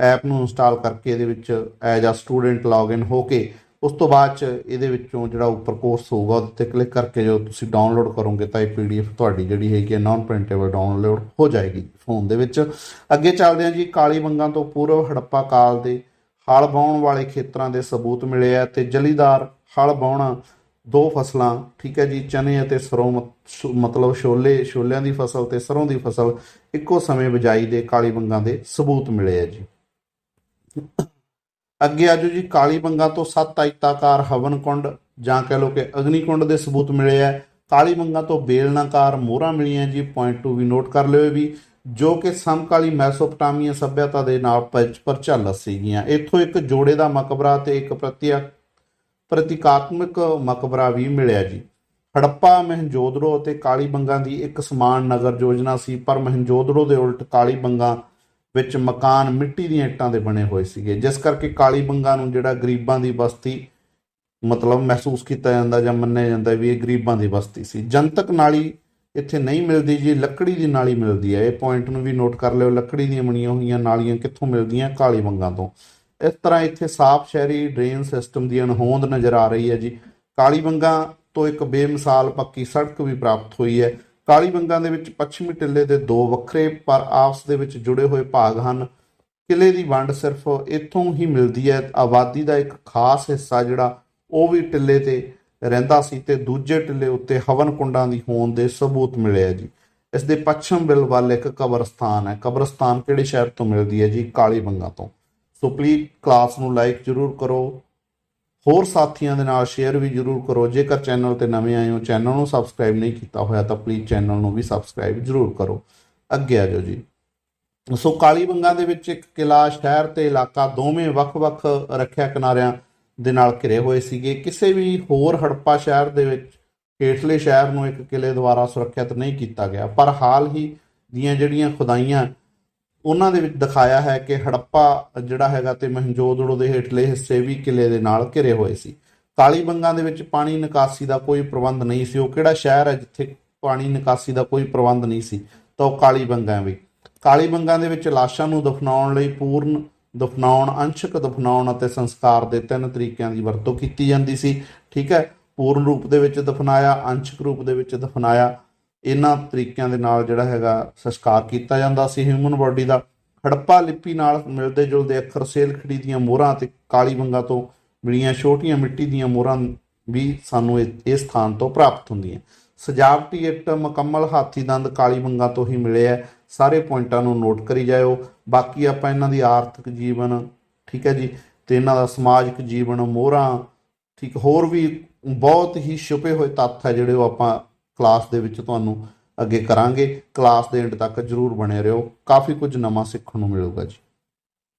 ਐਪ ਨੂੰ ਇੰਸਟਾਲ ਕਰਕੇ ਇਹਦੇ ਵਿੱਚ ਐਜ ਆ ਸਟੂਡੈਂਟ ਲੌਗਇਨ ਹੋ ਕੇ ਉਸ ਤੋਂ ਬਾਅਦ 'ਚ ਇਹਦੇ ਵਿੱਚੋਂ ਜਿਹੜਾ ਉੱਪਰ ਕੋਰਸ ਹੋਊਗਾ ਉਹਦੇ 'ਤੇ ਕਲਿੱਕ ਕਰਕੇ ਜਦੋਂ ਤੁਸੀਂ ਡਾਊਨਲੋਡ ਕਰੋਗੇ ਤਾਂ ਇਹ PDF ਤੁਹਾਡੀ ਜਿਹੜੀ ਹੈਗੀ ਹੈ ਨਾਨ ਪ੍ਰਿੰਟੇਬਲ ਡਾਊਨਲੋਡ ਹੋ ਜਾਏਗੀ ਫੋਨ ਦੇ ਵਿੱਚ। ਅੱਗੇ ਚੱਲਦੇ ਹਾਂ ਜੀ। ਕਾਲੀਬੰਗਾ ਤੋਂ ਪੂਰਵ ਹੜੱਪਾ ਕਾਲ ਦੇ ਹਲ ਵਾਹੁਣ ਵਾਲੇ ਖੇਤਰਾਂ ਦੇ ਸਬੂਤ ਮਿਲੇ ਆ। ਤੇ ਜਲੀਦਾਰ ਹਲ ਵਾਹੁਣਾ 2 ਫਸਲਾਂ, ਠੀਕ ਹੈ ਜੀ, ਚਨੇ ਅਤੇ ਸਰੋਂ ਮਤਲਬ ਛੋਲਿਆਂ ਦੀ ਫਸਲ ਤੇ ਸਰੋਂ ਦੀ ਫਸਲ ਇੱਕੋ ਸਮੇਂ ਬਿਜਾਈ ਦੇ ਕਾਲੀਬੰਗਾ ਦੇ ਸਬੂਤ ਮਿਲੇ ਆ ਜੀ। ਅੱਗੇ ਆਜੋ ਜੀ। ਕਾਲੀਬੰਗਾ ਤੋਂ 7 ਆਇਤਾਕਾਰ ਹਵਨ ਕੁੰਡ ਜਾਂ ਕਹਿ ਲਓ ਕਿ ਅਗਨੀ ਕੁੰਡ ਦੇ ਸਬੂਤ ਮਿਲੇ ਆ। ਕਾਲੀਬੰਗਾ ਤੋਂ ਬੇਲਨਾਕਾਰ ਮੋਹਰਾਂ ਮਿਲੀਆਂ ਜੀ। ਪੁਆਇੰਟ 2 ਵੀ ਨੋਟ ਕਰ ਲਿਓ ਵੀ, ਜੋ ਕਿ ਸਮਕਾਲੀ ਮੈਸੋਪਟਾਮੀਆ ਸੱਭਿਅਤਾ ਦੇ ਨਾਲ ਪ੍ਰਚਲਿਤ ਸੀਗੀਆਂ। ਇੱਥੋਂ ਇੱਕ ਜੋੜੇ ਦਾ ਮਕਬਰਾ ਤੇ ਇੱਕ ਪ੍ਰਤੀਕਾਤਮਕ ਮਕਬਰਾ ਵੀ ਮਿਲਿਆ ਜੀ। ਹੜੱਪਾ, ਮਹਿੰਜੋਦੜੋ ਅਤੇ ਕਾਲੀਬੰਗਾ ਦੀ ਇੱਕ ਸਮਾਨ ਨਗਰ ਯੋਜਨਾ ਸੀ, ਪਰ ਮਹਿੰਜੋਦੜੋ ਦੇ ਉਲਟ ਕਾਲੀਬੰਗਾ ਵਿੱਚ ਮਕਾਨ ਮਿੱਟੀ ਦੀਆਂ ਇੱਟਾਂ ਦੇ ਬਣੇ ਹੋਏ ਸੀਗੇ, ਜਿਸ ਕਰਕੇ ਕਾਲੀਬੰਗਾ ਨੂੰ ਜਿਹੜਾ ਗਰੀਬਾਂ ਦੀ ਬਸਤੀ ਮਤਲਬ ਮਹਿਸੂਸ ਕੀਤਾ ਜਾਂਦਾ ਜਾਂ ਮੰਨਿਆ ਜਾਂਦਾ ਵੀ ਇਹ ਗਰੀਬਾਂ ਦੀ ਬਸਤੀ ਸੀ। ਜਨਤਕ ਨਾਲੀ ਇੱਥੇ ਨਹੀਂ ਮਿਲਦੀ ਜੀ, ਲੱਕੜੀ ਦੀ ਨਾਲੀ ਮਿਲਦੀ ਹੈ। ਇਹ ਪੁਆਇੰਟ ਨੂੰ ਵੀ ਨੋਟ ਕਰ ਲਿਓ। ਲੱਕੜੀ ਦੀਆਂ ਬਣੀਆਂ ਹੋਈਆਂ ਨਾਲੀਆਂ ਕਿੱਥੋਂ ਮਿਲਦੀਆਂ? ਕਾਲੀਬੰਗਾ ਤੋਂ। ਇਸ ਤਰ੍ਹਾਂ ਇੱਥੇ ਸਾਫ਼ ਸ਼ਹਿਰੀ ਡਰੇਨ ਸਿਸਟਮ ਦੀ ਅਣਹੋਂਦ ਨਜ਼ਰ ਆ ਰਹੀ ਹੈ ਜੀ। ਕਾਲੀਬੰਗਾ ਤੋਂ ਇੱਕ ਬੇਮਿਸਾਲ ਪੱਕੀ ਸੜਕ ਵੀ ਪ੍ਰਾਪਤ ਹੋਈ ਹੈ। ਕਾਲੀਬੰਗਾ ਦੇ ਵਿੱਚ ਪੱਛਮੀ ਟਿੱਲੇ ਦੇ 2 ਵੱਖਰੇ ਪਰ ਆਪਸ ਦੇ ਵਿੱਚ ਜੁੜੇ ਹੋਏ ਭਾਗ ਹਨ। ਕਿਲੇ ਦੀ ਵੰਡ ਸਿਰਫ ਇੱਥੋਂ ਹੀ ਮਿਲਦੀ ਹੈ। ਆਬਾਦੀ ਦਾ ਇੱਕ ਖਾਸ ਹਿੱਸਾ ਜਿਹੜਾ ਉਹ ਵੀ ਟਿੱਲੇ ਤੇ ਰਹਿੰਦਾ ਸੀ ਤੇ ਦੂਜੇ ਟਿੱਲੇ ਉੱਤੇ ਹਵਨ ਕੁੰਡਾਂ ਦੀ ਹੋਂਦ ਦੇ ਸਬੂਤ ਮਿਲੇ ਆ ਜੀ। ਇਸ ਦੇ ਪੱਛਮ ਬਿਲ ਵੱਲ ਇੱਕ ਕਬਰਸਤਾਨ ਹੈ। ਕਬਰਸਤਾਨ ਕਿਹੜੇ ਸ਼ਹਿਰ ਤੋਂ ਮਿਲਦੀ ਹੈ ਜੀ? ਕਾਲੀਬੰਗਾ ਤੋਂ। ਸੋ ਪਲੀਜ਼ ਕਲਾਸ ਨੂੰ ਲਾਈਕ ਜ਼ਰੂਰ ਕਰੋ, ਹੋਰ ਸਾਥੀਆਂ ਦੇ ਨਾਲ ਸ਼ੇਅਰ ਵੀ ਜ਼ਰੂਰ ਕਰੋ। ਜੇਕਰ ਚੈਨਲ ਤੇ ਨਵੇਂ ਆਏ ਹੋ, ਚੈਨਲ ਨੂੰ ਸਬਸਕ੍ਰਾਈਬ ਨਹੀਂ ਕੀਤਾ ਹੋਇਆ ਤਾਂ ਪਲੀਜ਼ ਚੈਨਲ ਨੂੰ ਵੀ ਸਬਸਕ੍ਰਾਈਬ ਜ਼ਰੂਰ ਕਰੋ। ਅੱਗੇ ਆ ਜਾਓ ਜੀ। ਸੋ ਕਾਲੀਬੰਗਾ ਦੇ ਵਿੱਚ ਇੱਕ ਕਿਲਾ, ਸ਼ਹਿਰ ਤੇ ਇਲਾਕਾ ਦੋਵੇਂ ਵੱਖ-ਵੱਖ ਰੱਖਿਆ ਕਿਨਾਰਿਆਂ ਦੇ ਨਾਲ ਘਿਰੇ ਹੋਏ ਸੀਗੇ। ਕਿਸੇ ਵੀ ਹੋਰ ਹੜੱਪਾ ਸ਼ਹਿਰ ਦੇ ਵਿੱਚ ਹੇਠਲੇ ਸ਼ਹਿਰ ਨੂੰ ਇੱਕ ਕਿਲੇ ਦੁਆਰਾ ਸੁਰੱਖਿਅਤ ਨਹੀਂ ਕੀਤਾ ਗਿਆ, ਪਰ ਹਾਲ ਹੀ ਦੀਆਂ ਜਿਹੜੀਆਂ ਖੁਦਾਈਆਂ ਉਹਨਾਂ ਦੇ ਵਿੱਚ ਦਿਖਾਇਆ ਹੈ ਕਿ ਹੜੱਪਾ ਜਿਹੜਾ ਹੈਗਾ ਤੇ ਮੋਹਨਜੋਦੜੋ ਦੇ ਹੇਠਲੇ ਹਿੱਸੇ ਵੀ ਕਿਲੇ ਦੇ ਨਾਲ ਘਿਰੇ ਹੋਏ ਸੀ। ਕਾਲੀਬੰਗਾ ਦੇ ਵਿੱਚ ਪਾਣੀ ਨਿਕਾਸੀ ਦਾ ਕੋਈ ਪ੍ਰਬੰਧ ਨਹੀਂ ਸੀ। ਉਹ ਕਿਹੜਾ ਸ਼ਹਿਰ ਹੈ ਜਿੱਥੇ ਪਾਣੀ ਨਿਕਾਸੀ ਦਾ ਕੋਈ ਪ੍ਰਬੰਧ ਨਹੀਂ ਸੀ? ਤਾਂ ਉਹ ਕਾਲੀਬੰਗਾ ਵੀ। ਕਾਲੀਬੰਗਾ ਦੇ ਵਿੱਚ ਲਾਸ਼ਾਂ ਨੂੰ ਦਫਨਾਉਣ ਲਈ ਪੂਰਨ ਦਫਨਾਉਣ, ਅੰਸ਼ਕ ਦਫਨਾਉਣ ਅਤੇ ਸੰਸਕਾਰ ਦੇ 3 ਤਰੀਕਿਆਂ ਦੀ ਵਰਤੋਂ ਕੀਤੀ ਜਾਂਦੀ ਸੀ। ਠੀਕ ਹੈ, ਪੂਰਨ ਰੂਪ ਦੇ ਵਿੱਚ ਦਫਨਾਇਆ, ਅੰਸ਼ਕ ਰੂਪ ਦੇ ਵਿੱਚ ਦਫਨਾਇਆ, ਇਹਨਾਂ ਤਰੀਕਿਆਂ ਦੇ ਨਾਲ ਜਿਹੜਾ ਹੈਗਾ ਸੰਸਕਾਰ ਕੀਤਾ ਜਾਂਦਾ ਸੀ ਹਿਊਮਨ ਬੋਡੀ ਦਾ। ਹੜੱਪਾ ਲਿਪੀ ਨਾਲ ਮਿਲਦੇ ਜੁਲਦੇ ਅੱਖਰ ਸੇਲਖੜੀ ਦੀਆਂ ਮੋਹਰਾਂ ਅਤੇ ਕਾਲੀਬੰਗਾ ਤੋਂ ਮਿਲੀਆਂ ਛੋਟੀਆਂ ਮਿੱਟੀ ਦੀਆਂ ਮੋਹਰਾਂ ਵੀ ਸਾਨੂੰ ਇਸ ਸਥਾਨ ਤੋਂ ਪ੍ਰਾਪਤ ਹੁੰਦੀਆਂ। ਸਜਾਵਟੀ ਇੱਟ, ਮੁਕੰਮਲ ਹਾਥੀ ਦੰਦ ਕਾਲੀਬੰਗਾ ਤੋਂ ਹੀ ਮਿਲੇ ਹੈ। ਸਾਰੇ ਪੁਆਇੰਟਾਂ ਨੂੰ ਨੋਟ ਕਰੀ ਜਾਇਓ। ਬਾਕੀ ਆਪਾਂ ਇਹਨਾਂ ਦੀ ਆਰਥਿਕ ਜੀਵਨ, ਠੀਕ ਹੈ ਜੀ, ਤੇ ਇਹਨਾਂ ਦਾ ਸਮਾਜਿਕ ਜੀਵਨ, ਮੋਹਰਾਂ, ਠੀਕ, ਹੋਰ ਵੀ ਬਹੁਤ ਹੀ ਛੁਪੇ ਹੋਏ ਤੱਥ ਹੈ ਜਿਹੜੇ ਉਹ ਆਪਾਂ ਕਲਾਸ ਦੇ ਵਿੱਚ ਤੁਹਾਨੂੰ ਅੱਗੇ ਕਰਾਂਗੇ। ਕਲਾਸ ਦੇ ਐਂਡ ਤੱਕ ਜ਼ਰੂਰ ਬਣੇ ਰਹੋ, ਕਾਫੀ ਕੁਝ ਨਵਾਂ ਸਿੱਖਣ ਨੂੰ ਮਿਲੂਗਾ ਜੀ।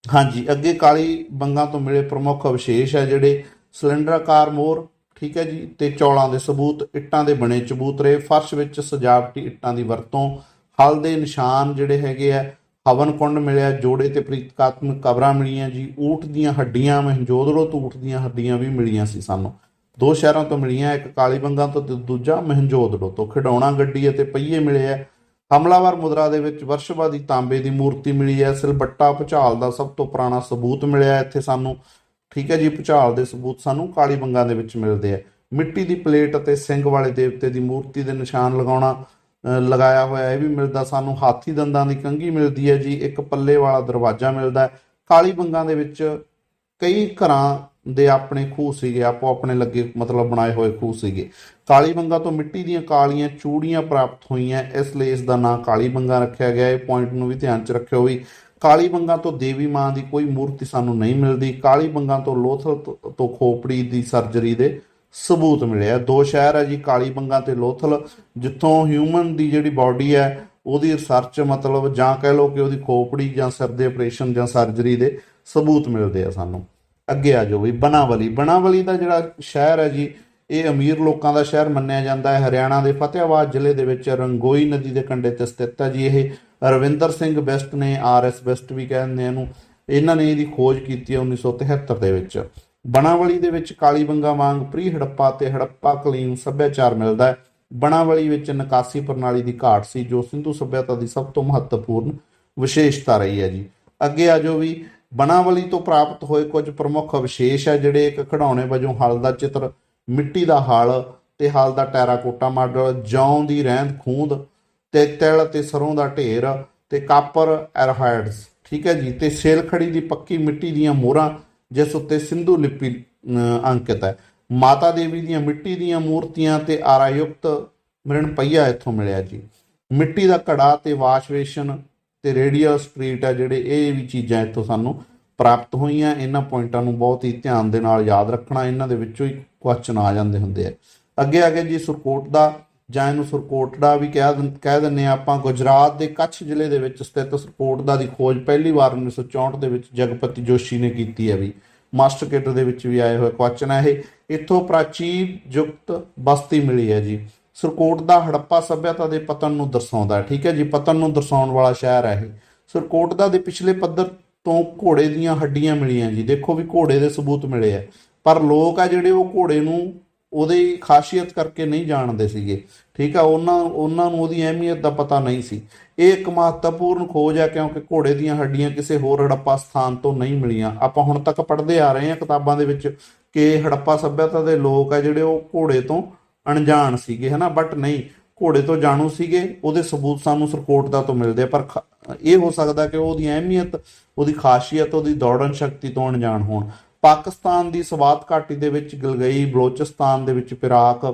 ਹਾਂਜੀ, ਅੱਗੇ ਕਾਲੀਬੰਗਾ ਤੋਂ ਮਿਲੇ ਪ੍ਰਮੁੱਖ ਵਿਸ਼ੇਸ਼ ਹੈ ਜਿਹੜੇ ਸਿਲੰਡਰਾਕਾਰ ਮੋਹਰ, ਠੀਕ ਹੈ ਜੀ, ਤੇ ਚੌਲਾਂ ਦੇ ਸਬੂਤ, ਇੱਟਾਂ ਦੇ ਬਣੇ ਚਬੂਤਰੇ, ਫਰਸ਼ ਵਿੱਚ ਸਜਾਵਟੀ ਇੱਟਾਂ ਦੀ ਵਰਤੋਂ, ਹਲ ਦੇ ਨਿਸ਼ਾਨ ਜਿਹੜੇ ਹੈਗੇ ਆ, ਹਵਨ ਕੁੰਡ ਮਿਲਿਆ, ਜੋੜੇ ਤੇ ਪ੍ਰਤੀਕਾਤਮਕ ਕਬਰਾਂ ਮਿਲੀਆਂ ਜੀ। ਊਠ ਦੀਆਂ ਹੱਡੀਆਂ, ਮੋਹਨਜੋਦੜੋ ਤੋਂ ਊਠ ਦੀਆਂ ਹੱਡੀਆਂ ਵੀ ਮਿਲੀਆਂ ਸੀ ਸਾਨੂੰ। 2 ਸ਼ਹਿਰਾਂ ਤੋਂ ਮਿਲੀਆਂ, ਇੱਕ ਕਾਲੀਬੰਗਾ ਤੋਂ ਤੇ ਦੂਜਾ ਮੋਹਨਜੋਦੜੋ ਤੋਂ। ਖਿਡੌਣਾ ਗੱਡੀ ਅਤੇ ਪਹੀਏ ਮਿਲੇ ਹੈ। ਹਮਲਾਵਰ ਮੁਦਰਾ ਦੇ ਵਿੱਚ ਵਰਸ਼ਵਾਦੀ ਤਾਂਬੇ ਦੀ ਮੂਰਤੀ ਮਿਲੀ ਹੈ। ਸਿਲਬੱਟਾ ਭੁਚਾਲ ਦਾ ਸਭ ਤੋਂ ਪੁਰਾਣਾ ਸਬੂਤ ਮਿਲਿਆ ਇੱਥੇ ਸਾਨੂੰ। ਠੀਕ ਹੈ ਜੀ, ਭੁਚਾਲ ਦੇ ਸਬੂਤ ਸਾਨੂੰ ਕਾਲੀਬੰਗਾ ਦੇ ਵਿੱਚ ਮਿਲਦੇ ਆ। ਮਿੱਟੀ ਦੀ ਪਲੇਟ ਅਤੇ ਸਿੰਘ ਵਾਲੇ ਦੇਵਤੇ ਦੀ ਮੂਰਤੀ ਦੇ ਨਿਸ਼ਾਨ ਲਗਾਇਆ ਹੋਇਆ ਇਹ ਵੀ ਮਿਲਦਾ ਸਾਨੂੰ। ਹਾਥੀ ਦੰਦਾਂ ਦੀ ਕੰਘੀ ਮਿਲਦੀ ਹੈ ਜੀ। ਇੱਕ ਪੱਲੇ ਵਾਲਾ ਦਰਵਾਜ਼ਾ ਮਿਲਦਾ। ਕਾਲੀਬੰਗਾ ਦੇ ਵਿੱਚ ਕਈ ਘਰਾਂ ਦੇ ਆਪਣੇ ਖੂਹ ਸੀਗੇ, ਆਪੋ ਆਪਣੇ ਲੱਗੇ ਮਤਲਬ ਬਣਾਏ ਹੋਏ ਖੂਹ ਸੀਗੇ। ਕਾਲੀਬੰਗਾ ਤੋਂ ਮਿੱਟੀ ਦੀਆਂ ਕਾਲੀਆਂ ਚੂੜੀਆਂ ਪ੍ਰਾਪਤ ਹੋਈਆਂ, ਇਸ ਲਈ ਇਸ ਦਾ ਨਾਂ ਕਾਲੀਬੰਗਾ ਰੱਖਿਆ ਗਿਆ। ਇਹ ਪੁਆਇੰਟ ਨੂੰ ਵੀ ਧਿਆਨ 'ਚ ਰੱਖਿਓ ਵੀ ਕਾਲੀਬੰਗਾ ਤੋਂ ਦੇਵੀ ਮਾਂ ਦੀ ਕੋਈ ਮੂਰਤੀ ਸਾਨੂੰ ਨਹੀਂ ਮਿਲਦੀ। ਕਾਲੀਬੰਗਾ ਤੋਂ ਲੋਥਲ ਤੋਂ ਖੋਪੜੀ ਦੀ ਸਰਜਰੀ ਦੇ ਸਬੂਤ ਮਿਲਿਆ। 2 ਸ਼ਹਿਰ ਹੈ ਜੀ, ਕਾਲੀਬੰਗਾ ਤੇ ਲੋਥਲ, ਜਿੱਥੋਂ ਹਿਊਮਨ ਦੀ ਜਿਹੜੀ ਬਾਡੀ ਹੈ ਉਹਦੀ ਰਿਸਰਚ ਮਤਲਬ ਜਾਂ ਕਹਿ ਲਓ ਕਿ ਉਹਦੀ ਖੋਪੜੀ ਜਾਂ ਸਿਰ ਦੇ ਆਪਰੇਸ਼ਨ ਜਾਂ ਸਰਜਰੀ ਦੇ ਸਬੂਤ ਮਿਲਦੇ ਆ ਸਾਨੂੰ। ਅੱਗੇ ਆ ਜਾਓ ਵੀ ਬਣਾਵਲੀ। ਬਣਾਵਲੀ ਦਾ ਜਿਹੜਾ ਸ਼ਹਿਰ ਹੈ ਜੀ, ਇਹ ਅਮੀਰ ਲੋਕਾਂ ਦਾ ਸ਼ਹਿਰ ਮੰਨਿਆ ਜਾਂਦਾ ਹੈ। ਹਰਿਆਣਾ ਦੇ ਫਤਿਆਬਾਦ ਜ਼ਿਲ੍ਹੇ ਦੇ ਵਿੱਚ ਰੰਗੋਈ ਨਦੀ ਦੇ ਕੰਢੇ ਤੇ ਸਥਿਤ ਹੈ ਜੀ। ਇਹ ਰਵਿੰਦਰ ਸਿੰਘ ਬੈਸਟ ਨੇ, RS ਬੈਸਟ ਵੀ ਕਹਿੰਦੇ ਇਹਨੂੰ, ਇਹਨਾਂ ਨੇ ਇਹਦੀ ਖੋਜ ਕੀਤੀ ਹੈ 1973 ਦੇ ਵਿੱਚ। ਬਣਾਵਲੀ ਦੇ ਵਿੱਚ ਕਾਲੀਬੰਗਾ ਵਾਂਗ ਪ੍ਰੀ ਹੜੱਪਾ ਤੇ ਹੜੱਪਾ ਕਾਲੀਨ ਸੱਭਿਆਚਾਰ ਮਿਲਦਾ ਹੈ। ਬਣਾਵਲੀ ਵਿੱਚ ਨਿਕਾਸੀ ਪ੍ਰਣਾਲੀ ਦੀ ਘਾਟ ਸੀ, ਜੋ ਸਿੰਧੂ ਸੱਭਿਅਤਾ ਦੀ ਸਭ ਤੋਂ ਮਹੱਤਵਪੂਰਨ ਵਿਸ਼ੇਸ਼ਤਾ ਰਹੀ ਹੈ ਜੀ। ਅੱਗੇ ਆ ਜਾਓ ਵੀ ਬਣਾਵਲੀ ਤੋਂ ਪ੍ਰਾਪਤ ਹੋਏ ਕੁਝ ਪ੍ਰਮੁੱਖ ਵਿਸ਼ੇਸ਼ ਹੈ ਜਿਹੜੇ ਇੱਕ ਖਿਡੌਣੇ ਵਜੋਂ ਹਲ ਦਾ ਚਿੱਤਰ, ਮਿੱਟੀ ਦਾ ਹਲ ਤੇ ਹਲ ਦਾ ਟੈਰਾਕੋਟਾ ਮਾਡਲ, ਜੌਂ ਦੀ ਰਹਿੰਦ ਖੂੰਦ ਤੇ ਤਿਲ ਤੇ ਸਰੋਂ ਦਾ ਢੇਰ ਤੇ ਕਾਪਰ ਐਰੋਹਾਇਡਸ, ਠੀਕ ਹੈ ਜੀ, ਤੇ ਸੇਲਖੜੀ ਦੀ ਪੱਕੀ ਮਿੱਟੀ ਦੀਆਂ ਮੋਹਰਾਂ ਜਿਸ ਉੱਤੇ ਸਿੰਧੂ ਲਿਪੀ ਅੰਕਿਤ ਹੈ। ਮਾਤਾ ਦੇਵੀ ਦੀਆਂ ਮਿੱਟੀ ਦੀਆਂ ਮੂਰਤੀਆਂ ਤੇ ਆਰਾਯੁਕਤ ਮ੍ਰਿਣ ਪਹੀਆ ਇੱਥੋਂ ਮਿਲਿਆ ਜੀ। ਮਿੱਟੀ ਦਾ ਘੜਾ ਤੇ ਵਾਸ਼ ਬੇਸ਼ਨ ਤੇ ਰੇਡੀਓ ਸਟਰੀਟ ਹੈ ਜਿਹੜੇ, ਇਹ ਵੀ ਚੀਜ਼ਾਂ ਇੱਥੋਂ ਸਾਨੂੰ ਪ੍ਰਾਪਤ ਹੋਈਆਂ। ਇਹਨਾਂ ਪੁਆਇੰਟਾਂ ਨੂੰ ਬਹੁਤ ਹੀ ਧਿਆਨ ਦੇ ਨਾਲ ਯਾਦ ਰੱਖਣਾ, ਇਹਨਾਂ ਦੇ ਵਿੱਚੋਂ ਹੀ ਕੁਐਸਚਨ ਆ ਜਾਂਦੇ ਹੁੰਦੇ ਆ। ਅੱਗੇ ਜੀ ਸੁਰਕੋਟ ਦਾ, ਜਾਂ ਇਹਨੂੰ ਸੁਰਕੋਟੜਾ ਵੀ ਕਹਿ ਦਿੰਦੇ ਆ ਆਪਾਂ। ਗੁਜਰਾਤ ਦੇ ਕੱਛ ਜ਼ਿਲ੍ਹੇ ਦੇ ਵਿੱਚ ਸਥਿਤ ਸੁਰਕੋਟੜਾ ਦੀ ਖੋਜ ਪਹਿਲੀ ਵਾਰ 1964 ਦੇ ਵਿੱਚ ਜਗਪਤੀ ਜੋਸ਼ੀ ਨੇ ਕੀਤੀ ਹੈ ਵੀ। ਮਾਸਟਰ ਕਿਟ ਦੇ ਵਿੱਚ ਵੀ ਆਏ ਹੋਏ ਕੁਐਸਚਨ ਹੈ ਇਹ। ਇੱਥੋਂ ਪ੍ਰਾਚੀਨ ਯੁਕਤ ਬਸਤੀ ਮਿਲੀ ਹੈ ਜੀ। ਸੁਰਕੋਟ ਦਾ ਹੜੱਪਾ ਸੱਭਿਅਤਾ ਦੇ ਪਤਨ ਨੂੰ ਦਰਸਾਉਂਦਾ ਹੈ, ਠੀਕ ਹੈ ਜੀ, ਪਤਨ ਨੂੰ ਦਰਸਾਉਣ ਵਾਲਾ ਸ਼ਹਿਰ ਹੈ ਇਹ। ਸੁਰਕੋਟੜਾ ਦੇ ਪਿਛਲੇ ਪੱਧਰ ਤੋਂ ਘੋੜੇ ਦੀਆਂ ਹੱਡੀਆਂ ਮਿਲੀਆਂ ਜੀ। ਦੇਖੋ ਵੀ ਘੋੜੇ ਦੇ ਸਬੂਤ ਮਿਲੇ ਆ, ਪਰ ਲੋਕ ਆ ਜਿਹੜੇ ਉਹ ਘੋੜੇ ਨੂੰ ਉਹਦੀ ਖਾਸੀਅਤ ਕਰਕੇ ਨਹੀਂ ਜਾਣਦੇ ਸੀਗੇ, ਠੀਕ ਆ, ਉਹਨਾਂ ਨੂੰ ਉਹਦੀ ਅਹਿਮੀਅਤ ਦਾ ਪਤਾ ਨਹੀਂ ਸੀ। ਇਹ ਇੱਕ ਮਹੱਤਵਪੂਰਨ ਖੋਜ ਹੈ ਕਿਉਂਕਿ ਘੋੜੇ ਦੀਆਂ ਹੱਡੀਆਂ ਕਿਸੇ ਹੋਰ ਹੜੱਪਾ ਸਥਾਨ ਤੋਂ ਨਹੀਂ ਮਿਲੀਆਂ। ਆਪਾਂ ਹੁਣ ਤੱਕ ਪੜ੍ਹਦੇ ਆ ਰਹੇ ਹਾਂ ਕਿਤਾਬਾਂ ਦੇ ਵਿੱਚ ਕਿ ਹੜੱਪਾ ਸੱਭਿਅਤਾ ਦੇ ਲੋਕ ਆ ਜਿਹੜੇ ਉਹ ਘੋੜੇ ਤੋਂ ਅਣਜਾਣ ਸੀਗੇ, ਹੈ ਨਾ, ਬਟ ਨਹੀਂ, ਘੋੜੇ ਤੋਂ ਜਾਣੂ ਸੀਗੇ। ਉਹਦੇ ਸਬੂਤ ਸਾਨੂੰ ਸੁਰਕੋਟੜਾ ਤੋਂ ਮਿਲਦੇ ਆ, ਪਰ ਇਹ ਹੋ ਸਕਦਾ ਕਿ ਉਹਦੀ ਅਹਿਮੀਅਤ, ਉਹਦੀ ਖਾਸੀਅਤ, ਉਹਦੀ ਦੌੜਨ ਸ਼ਕਤੀ ਤੋਂ ਅਣਜਾਣ ਹੋਣ। ਪਾਕਿਸਤਾਨ ਦੀ ਸਵਾਤ ਘਾਟੀ ਦੇ ਵਿੱਚ, ਗਲਗਈ ਬਲੋਚਿਸਤਾਨ ਦੇ ਵਿੱਚ ਫਿਰਾਕ,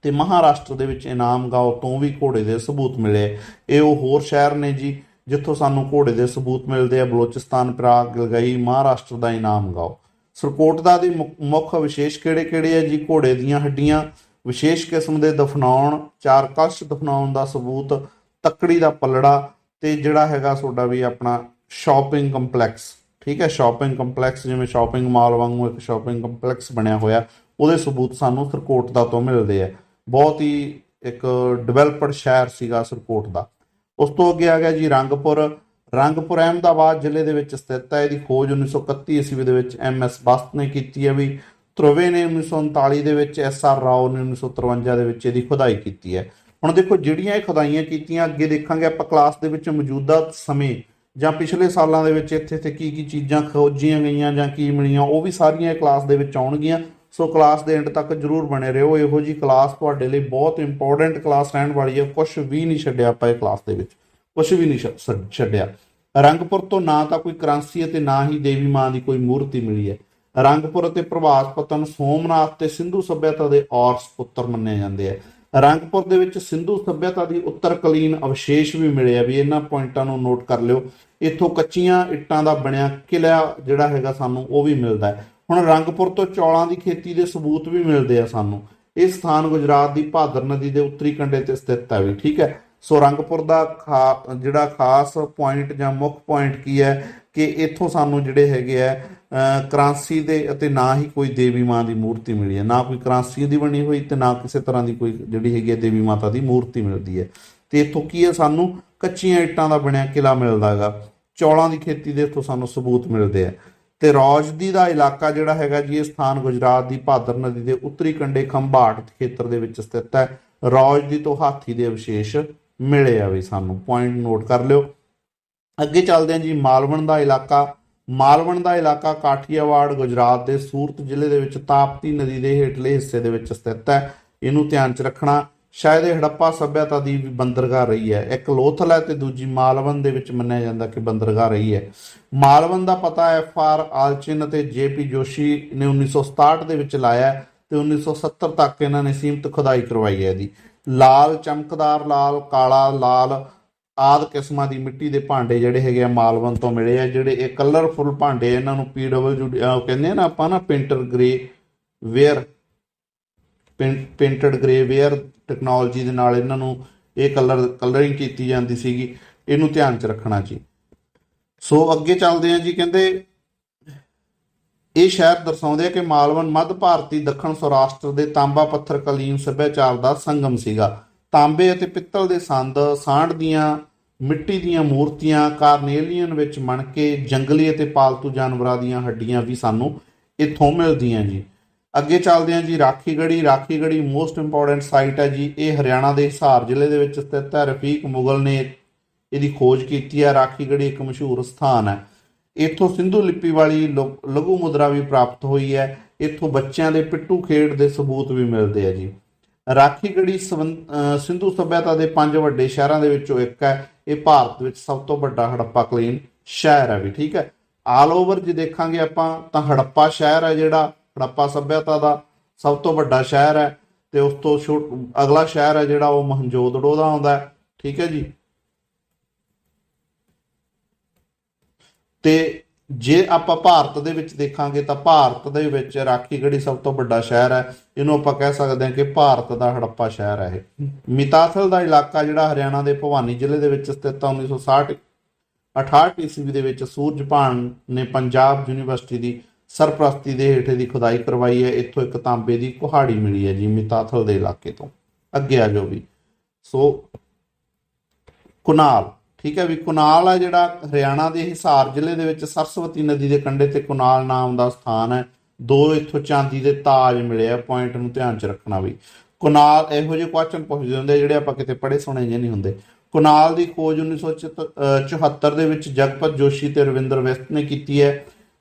ਤੇ ਮਹਾਰਾਸ਼ਟਰ ਦੇ ਵਿੱਚ ਇਨਾਮ ਗਾਓ ਤੋਂ ਵੀ ਘੋੜੇ ਦੇ ਸਬੂਤ ਮਿਲੇ। ਇਹ ਉਹ ਹੋਰ ਸ਼ਹਿਰ ਨੇ ਜੀ ਜਿੱਥੋਂ ਸਾਨੂੰ ਘੋੜੇ ਦੇ ਸਬੂਤ ਮਿਲਦੇ ਆ। ਬਲੋਚਿਸਤਾਨ, ਪ੍ਰਾਗ, ਗਲਗਈ, ਮਹਾਰਾਸ਼ਟਰ ਦਾ ਇਨਾਮ ਗਾਓ। ਸਰਕੋਟਦਾ ਦੇ ਮੁੱਖ ਵਿਸ਼ੇਸ਼ ਕਿਹੜੇ ਕਿਹੜੇ ਆ ਜੀ? ਘੋੜੇ ਦੀਆਂ ਹੱਡੀਆਂ, ਵਿਸ਼ੇਸ਼ ਕਿਸਮ ਦੇ ਦਫਨਾਉਣ, 4 ਕਲਸ਼ ਦਫਨਾਉਣ ਦਾ ਸਬੂਤ, ਤੱਕੜੀ ਦਾ ਪੱਲੜਾ, ਤੇ ਜਿਹੜਾ ਹੈਗਾ ਤੁਹਾਡਾ ਵੀ ਆਪਣਾ ਸ਼ਾਪਿੰਗ ਕੰਪਲੈਕਸ। ਠੀਕ ਹੈ, ਸ਼ਾਪਿੰਗ ਕੰਪਲੈਕਸ ਜਿਵੇਂ ਸ਼ਾਪਿੰਗ ਮਾਲ ਵਾਂਗੂ ਇੱਕ ਸ਼ਾਪਿੰਗ ਕੰਪਲੈਕਸ ਬਣਿਆ ਹੋਇਆ, ਉਹਦੇ ਸਬੂਤ ਸਾਨੂੰ ਸਰਕੋਟਦਾ ਤੋਂ ਮਿਲਦੇ ਆ। ਬਹੁਤ ਹੀ ਇੱਕ ਡਿਵੈਲਪਡ ਸ਼ਹਿਰ ਸੀਗਾ ਸਰਕੋਟ ਦਾ। ਉਸ ਤੋਂ ਅੱਗੇ ਆ ਗਿਆ ਜੀ ਰੰਗਪੁਰ। ਰੰਗਪੁਰ ਅਹਿਮਦਾਬਾਦ ਜ਼ਿਲ੍ਹੇ ਦੇ ਵਿੱਚ ਸਥਿਤ ਹੈ। ਇਹਦੀ ਖੋਜ 1931 ਈਸਵੀ ਦੇ ਵਿੱਚ MS ਬਸਤ ਨੇ ਕੀਤੀ ਹੈ ਵੀ। ਧਰੁਵੇ ਨੇ 1939 ਦੇ ਵਿੱਚ, SR ਰਾਓ ਨੇ 1953 ਦੇ ਵਿੱਚ ਇਹਦੀ ਖੁਦਾਈ ਕੀਤੀ ਹੈ। ਹੁਣ ਦੇਖੋ ਜਿਹੜੀਆਂ ਇਹ ਖੁਦਾਈਆਂ ਕੀਤੀਆਂ, ਅੱਗੇ ਦੇਖਾਂਗੇ ਆਪਾਂ ਕਲਾਸ ਦੇ ਵਿੱਚ ਮੌਜੂਦਾ ਸਮੇਂ ਜਾਂ ਪਿਛਲੇ ਸਾਲਾਂ ਦੇ ਵਿੱਚ ਇੱਥੇ ਕੀ ਕੀ ਚੀਜ਼ਾਂ ਖੋਜੀਆਂ ਗਈਆਂ ਜਾਂ ਕੀ ਮਿਲੀਆਂ, ਉਹ ਵੀ ਸਾਰੀਆਂ ਇਹ ਕਲਾਸ ਦੇ ਵਿੱਚ ਆਉਣਗੀਆਂ। ਸੋ ਕਲਾਸ ਦੇ ਐਂਡ ਤੱਕ ਜ਼ਰੂਰ ਬਣੇ ਰਹੋ। ਇਹੋ ਜੀ ਕਲਾਸ ਤੁਹਾਡੇ ਲਈ ਬਹੁਤ ਇੰਪੋਰਟੈਂਟ ਕਲਾਸ ਰਹਿਣ ਵਾਲੀ ਹੈ। ਕੁਛ ਵੀ ਨਹੀਂ ਛੱਡਿਆ ਆਪਾਂ ਇਹ ਕਲਾਸ ਦੇ ਵਿੱਚ, ਕੁਛ ਵੀ ਨਹੀਂ ਛੱਡਿਆ। ਰੰਗਪੁਰ ਤੋਂ ਨਾ ਤਾਂ ਕੋਈ ਕਰੰਸੀ ਅਤੇ ਨਾ ਹੀ ਦੇਵੀ ਮਾਂ ਦੀ ਕੋਈ ਮੂਰਤੀ ਮਿਲੀ ਹੈ। ਰੰਗਪੁਰ ਅਤੇ ਪ੍ਰਭਾਸ ਪਤਨ ਸੋਮਨਾਥ ਤੇ ਸਿੰਧੂ ਸੱਭਿਅਤਾ ਦੇ ਔਰਸ ਪੁੱਤਰ ਮੰਨੇ ਜਾਂਦੇ ਆ। ਰੰਗਪੁਰ ਦੇ ਵਿੱਚ ਸਿੰਧੂ ਸੱਭਿਅਤਾ ਦੀ ਉੱਤਰਕਾਲੀਨ ਅਵਸ਼ੇਸ਼ ਵੀ ਮਿਲੇ ਆ ਵੀ। ਇਹਨਾਂ ਪੁਆਇੰਟਾਂ ਨੂੰ ਨੋਟ ਕਰ ਲਿਓ। ਇੱਥੋਂ ਕੱਚੀਆਂ ਇੱਟਾਂ ਦਾ ਬਣਿਆ ਕਿਲ੍ਹਾ ਜਿਹੜਾ ਹੈਗਾ ਸਾਨੂੰ ਉਹ ਵੀ ਮਿਲਦਾ ਹੈ। ਹੁਣ ਰੰਗਪੁਰ ਤੋਂ ਚੌਲਾਂ ਦੀ ਖੇਤੀ ਦੇ ਸਬੂਤ ਵੀ ਮਿਲਦੇ ਆ ਸਾਨੂੰ। ਇਹ ਸਥਾਨ ਗੁਜਰਾਤ ਦੀ ਭਾਦਰ ਨਦੀ ਦੇ ਉੱਤਰੀ ਕੰਢੇ ਤੇ ਸਥਿਤ ਹੈ ਵੀ। ਠੀਕ ਹੈ, ਸੋ ਰੰਗਪੁਰ ਦਾ ਜਿਹੜਾ ਖਾਸ ਪੁਆਇੰਟ ਜਾਂ ਮੁੱਖ ਪੁਆਇੰਟ ਕੀ ਹੈ ਕਿ ਇੱਥੋਂ ਸਾਨੂੰ ਜਿਹੜੇ ਹੈਗੇ ਆ ਕਰੰਸੀ ਦੇ ਅਤੇ ਨਾ ਹੀ ਕੋਈ ਦੇਵੀ ਮਾਂ ਦੀ ਮੂਰਤੀ ਮਿਲੀ ਹੈ। ਨਾ ਕੋਈ ਕਰੰਸੀ ਦੀ ਬਣੀ ਹੋਈ ਤੇ ਨਾ ਕਿਸੇ ਤਰ੍ਹਾਂ ਦੀ ਕੋਈ ਜਿਹੜੀ ਹੈਗੀ ਹੈ ਦੇਵੀ ਮਾਤਾ ਦੀ ਮੂਰਤੀ ਮਿਲਦੀ ਹੈ। ਤੇ ਇੱਥੋਂ ਕੀ ਹੈ, ਸਾਨੂੰ ਕੱਚੀਆਂ ਇੱਟਾਂ ਦਾ ਬਣਿਆ ਕਿਲ੍ਹਾ ਮਿਲਦਾ ਹੈਗਾ। ਚੌਲਾਂ ਦੀ ਖੇਤੀ ਦੇ ਇੱਥੋਂ ਸਾਨੂੰ ਸਬੂਤ ਮਿਲਦੇ ਆ। ਤੇ ਰੌਸ਼ਦੀ ਦਾ ਇਲਾਕਾ ਜਿਹੜਾ ਹੈਗਾ ਜੀ, ਇਹ ਸਥਾਨ ਗੁਜਰਾਤ ਦੀ ਭਾਦਰ ਨਦੀ ਦੇ ਉੱਤਰੀ ਕੰਢੇ ਖੰਭਾਟ ਖੇਤਰ ਦੇ ਵਿੱਚ ਸਥਿਤ ਹੈ। ਰੌਸ਼ਦੀ ਤੋਂ ਹਾਥੀ ਦੇ ਅਵਸ਼ੇਸ਼ ਮਿਲੇ ਆ ਵੀ ਸਾਨੂੰ। ਪੁਆਇੰਟ ਨੋਟ ਕਰ ਲਿਓ। ਅੱਗੇ ਚੱਲਦੇ ਹਾਂ ਜੀ ਮਾਲਵਣ ਦਾ ਇਲਾਕਾ। ਮਾਲਵਣ ਦਾ ਇਲਾਕਾ ਕਾਠੀਆਵਾੜ ਗੁਜਰਾਤ ਦੇ ਸੂਰਤ ਜ਼ਿਲ੍ਹੇ ਦੇ ਵਿੱਚ ਤਾਪਤੀ ਨਦੀ ਦੇ ਹੇਠਲੇ ਹਿੱਸੇ ਦੇ ਵਿੱਚ ਸਥਿਤ ਹੈ। ਇਹਨੂੰ ਧਿਆਨ 'ਚ ਰੱਖਣਾ। ਸ਼ਾਇਦ ਇਹ ਹੜੱਪਾ ਸੱਭਿਅਤਾ ਦੀ ਵੀ ਬੰਦਰਗਾਹ ਰਹੀ ਹੈ। ਇੱਕ ਲੋਥਲ ਹੈ ਤੇ ਦੂਜੀ ਮਾਲਵਨ ਦੇ ਵਿੱਚ ਮੰਨਿਆ ਜਾਂਦਾ ਕਿ ਬੰਦਰਗਾਹ ਰਹੀ ਹੈ। ਮਾਲਵਨ ਦਾ ਪਤਾ FR ਆਲਚਿਨ ਅਤੇ JP ਜੋਸ਼ੀ ਨੇ 1967 ਦੇ ਵਿੱਚ ਲਾਇਆ ਤੇ 1970 ਤੱਕ ਇਹਨਾਂ ਨੇ ਸੀਮਤ ਖੁਦਾਈ ਕਰਵਾਈ ਹੈ ਇਹਦੀ। ਲਾਲ, ਚਮਕਦਾਰ ਲਾਲ, ਕਾਲਾ ਲਾਲ ਆਦਿ ਕਿਸਮਾਂ ਦੀ ਮਿੱਟੀ ਦੇ ਭਾਂਡੇ ਜਿਹੜੇ ਹੈਗੇ ਆ ਮਾਲਵਨ ਤੋਂ ਮਿਲੇ ਆ। ਜਿਹੜੇ ਇਹ ਕਲਰਫੁਲ ਭਾਂਡੇ ਇਹਨਾਂ ਨੂੰ PW ਕਹਿੰਦੇ ਆ ਨਾ ਆਪਾਂ ਨਾ, ਪੇਂਟਡ ਗ੍ਰੇ ਵੇਅਰ ਟੈਕਨੋਲੋਜੀ ਦੇ ਨਾਲ ਇਹਨਾਂ ਨੂੰ ਇਹ ਕਲਰਿੰਗ ਕੀਤੀ ਜਾਂਦੀ ਸੀਗੀ। ਇਹਨੂੰ ਧਿਆਨ 'ਚ ਰੱਖਣਾ ਜੀ। ਸੋ ਅੱਗੇ ਚੱਲਦੇ ਹਾਂ ਜੀ। ਕਹਿੰਦੇ ਇਹ ਸ਼ਹਿਰ ਦਰਸਾਉਂਦੇ ਆ ਕਿ ਮਾਲਵਨ ਮੱਧ ਭਾਰਤੀ ਦੱਖਣ ਸੌਰਾਸ਼ਟਰ ਦੇ ਤਾਂਬਾ ਪੱਥਰ ਕਾਲੀਨ ਸੱਭਿਆਚਾਰ ਦਾ ਸੰਗਮ ਸੀਗਾ। ਤਾਂਬੇ ਅਤੇ ਪਿੱਤਲ ਦੇ ਸੰਦ, ਸਾਂਢ ਦੀਆਂ ਮਿੱਟੀ ਦੀਆਂ ਮੂਰਤੀਆਂ, ਕਾਰਨੇਲੀਅਨ ਵਿੱਚ ਮਣਕੇ, ਜੰਗਲੀ ਅਤੇ ਪਾਲਤੂ ਜਾਨਵਰਾਂ ਦੀਆਂ ਹੱਡੀਆਂ ਵੀ ਸਾਨੂੰ ਇੱਥੋਂ ਮਿਲਦੀਆਂ ਜੀ। ਅੱਗੇ ਚੱਲਦੇ ਹਾਂ ਜੀ Rakhigarhi. Rakhigarhi most important site ਹੈ ਜੀ। ਇਹ ਹਰਿਆਣਾ ਦੇ ਹਿਸਾਰ ਜ਼ਿਲ੍ਹੇ ਦੇ ਵਿੱਚ ਸਥਿਤ ਹੈ। ਰਫੀਕ ਮੁਗਲ ਨੇ ਇਹਦੀ ਖੋਜ ਕੀਤੀ ਹੈ। ਰਾਖੀਗੜ੍ਹੀ ਇੱਕ ਮਸ਼ਹੂਰ ਸਥਾਨ ਹੈ। ਇੱਥੋਂ ਸਿੰਧੂ ਲਿਪੀ ਵਾਲੀ ਲਘੂ ਮੁਦਰਾ ਵੀ ਪ੍ਰਾਪਤ ਹੋਈ ਹੈ। ਇੱਥੋਂ ਬੱਚਿਆਂ ਦੇ ਪਿੱਟੂ ਖੇਡ ਦੇ ਸਬੂਤ ਵੀ ਮਿਲਦੇ ਆ ਜੀ। ਰਾਖੀਗੜ੍ਹੀ ਸਿੰਧੂ ਸੱਭਿਅਤਾ ਦੇ 5 ਵੱਡੇ ਸ਼ਹਿਰਾਂ ਦੇ ਵਿੱਚੋਂ ਇੱਕ ਹੈ। ਇਹ ਭਾਰਤ ਵਿੱਚ ਸਭ ਤੋਂ ਵੱਡਾ ਹੜੱਪਾ ਕਾਲੀਨ ਸ਼ਹਿਰ ਹੈ ਵੀ। ਠੀਕ ਹੈ, ਆਲ ਓਵਰ ਜੇ ਦੇਖਾਂਗੇ ਆਪਾਂ ਤਾਂ ਹੜੱਪਾ ਸ਼ਹਿਰ ਹੈ ਜਿਹੜਾ ਹੜੱਪਾ ਸੱਭਿਅਤਾ ਦਾ ਸਭ ਤੋਂ ਵੱਡਾ ਸ਼ਹਿਰ ਹੈ। ਤੇ ਉਸ ਤੋਂ ਅਗਲਾ ਸ਼ਹਿਰ ਹੈ ਜਿਹੜਾ ਉਹ ਮਹੰਜੋਦੜੋ ਦਾ ਆਉਂਦਾ ਹੈ। ਠੀਕ ਹੈ ਜੀ। ਤੇ ਜੇ ਆਪਾਂ ਭਾਰਤ ਦੇ ਵਿੱਚ ਦੇਖਾਂਗੇ ਤਾਂ ਭਾਰਤ ਦੇ ਵਿੱਚ ਰਾਖੀਗੜ੍ਹੀ ਸਭ ਤੋਂ ਵੱਡਾ ਸ਼ਹਿਰ ਹੈ। ਇਹਨੂੰ ਆਪਾਂ ਕਹਿ ਸਕਦੇ ਹਾਂ ਕਿ ਭਾਰਤ ਦਾ ਹੜੱਪਾ ਸ਼ਹਿਰ ਹੈ ਇਹ। ਮਿਤਾਥਲ ਦਾ ਇਲਾਕਾ ਜਿਹੜਾ ਹਰਿਆਣਾ ਦੇ ਭਵਾਨੀ ਜ਼ਿਲ੍ਹੇ ਦੇ ਵਿੱਚ ਸਥਿਤ ਹੈ। 1968 ਈਸਵੀ ਦੇ ਵਿੱਚ ਸੂਰਜਭਾਨ ਨੇ ਪੰਜਾਬ ਯੂਨੀਵਰਸਿਟੀ ਦੀ ਸਰਪ੍ਰਸਤੀ ਦੇ ਹੇਠ ਦੀ ਖੁਦਾਈ ਕਰਵਾਈ ਹੈ। ਇੱਥੋਂ ਇੱਕ ਤਾਂਬੇ ਦੀ ਕੁਹਾੜੀ ਮਿਲੀ ਹੈ ਜੀ ਮਿਤਾਥਲ ਦੇ ਇਲਾਕੇ ਤੋਂ। ਅੱਗੇ ਆ ਜਾਓ ਵੀ। ਸੋ ਕੁਨਾਲ। ਠੀਕ ਹੈ ਵੀ। ਕੁਨਾਲ ਹੈ ਜਿਹੜਾ ਹਰਿਆਣਾ ਦੇ ਹਿਸਾਰ ਜ਼ਿਲ੍ਹੇ ਦੇ ਵਿੱਚ ਸਰਸਵਤੀ ਨਦੀ ਦੇ ਕੰਢੇ ਤੇ ਕੁਨਾਲ ਨਾਮ ਦਾ ਸਥਾਨ ਹੈ। 2 ਇੱਥੋਂ ਚਾਂਦੀ ਦੇ ਤਾਜ ਮਿਲੇ ਆ। ਪੁਆਇੰਟ ਨੂੰ ਧਿਆਨ 'ਚ ਰੱਖਣਾ ਵੀ। ਕੁਨਾਲ ਇਹੋ ਜਿਹੇ ਕੁਐਸਚਨ ਪੁੱਛਦੇ ਹੁੰਦੇ ਜਿਹੜੇ ਆਪਾਂ ਕਿਤੇ ਪੜ੍ਹੇ ਸੁਣੇ ਜਿਹੇ ਨਹੀਂ ਹੁੰਦੇ। ਕੁਨਾਲ ਦੀ ਖੋਜ 1974 ਦੇ ਵਿੱਚ ਜਗਪਤ ਜੋਸ਼ੀ ਤੇ ਰਵਿੰਦਰ ਵਿਸਤ ਨੇ ਕੀਤੀ ਹੈ।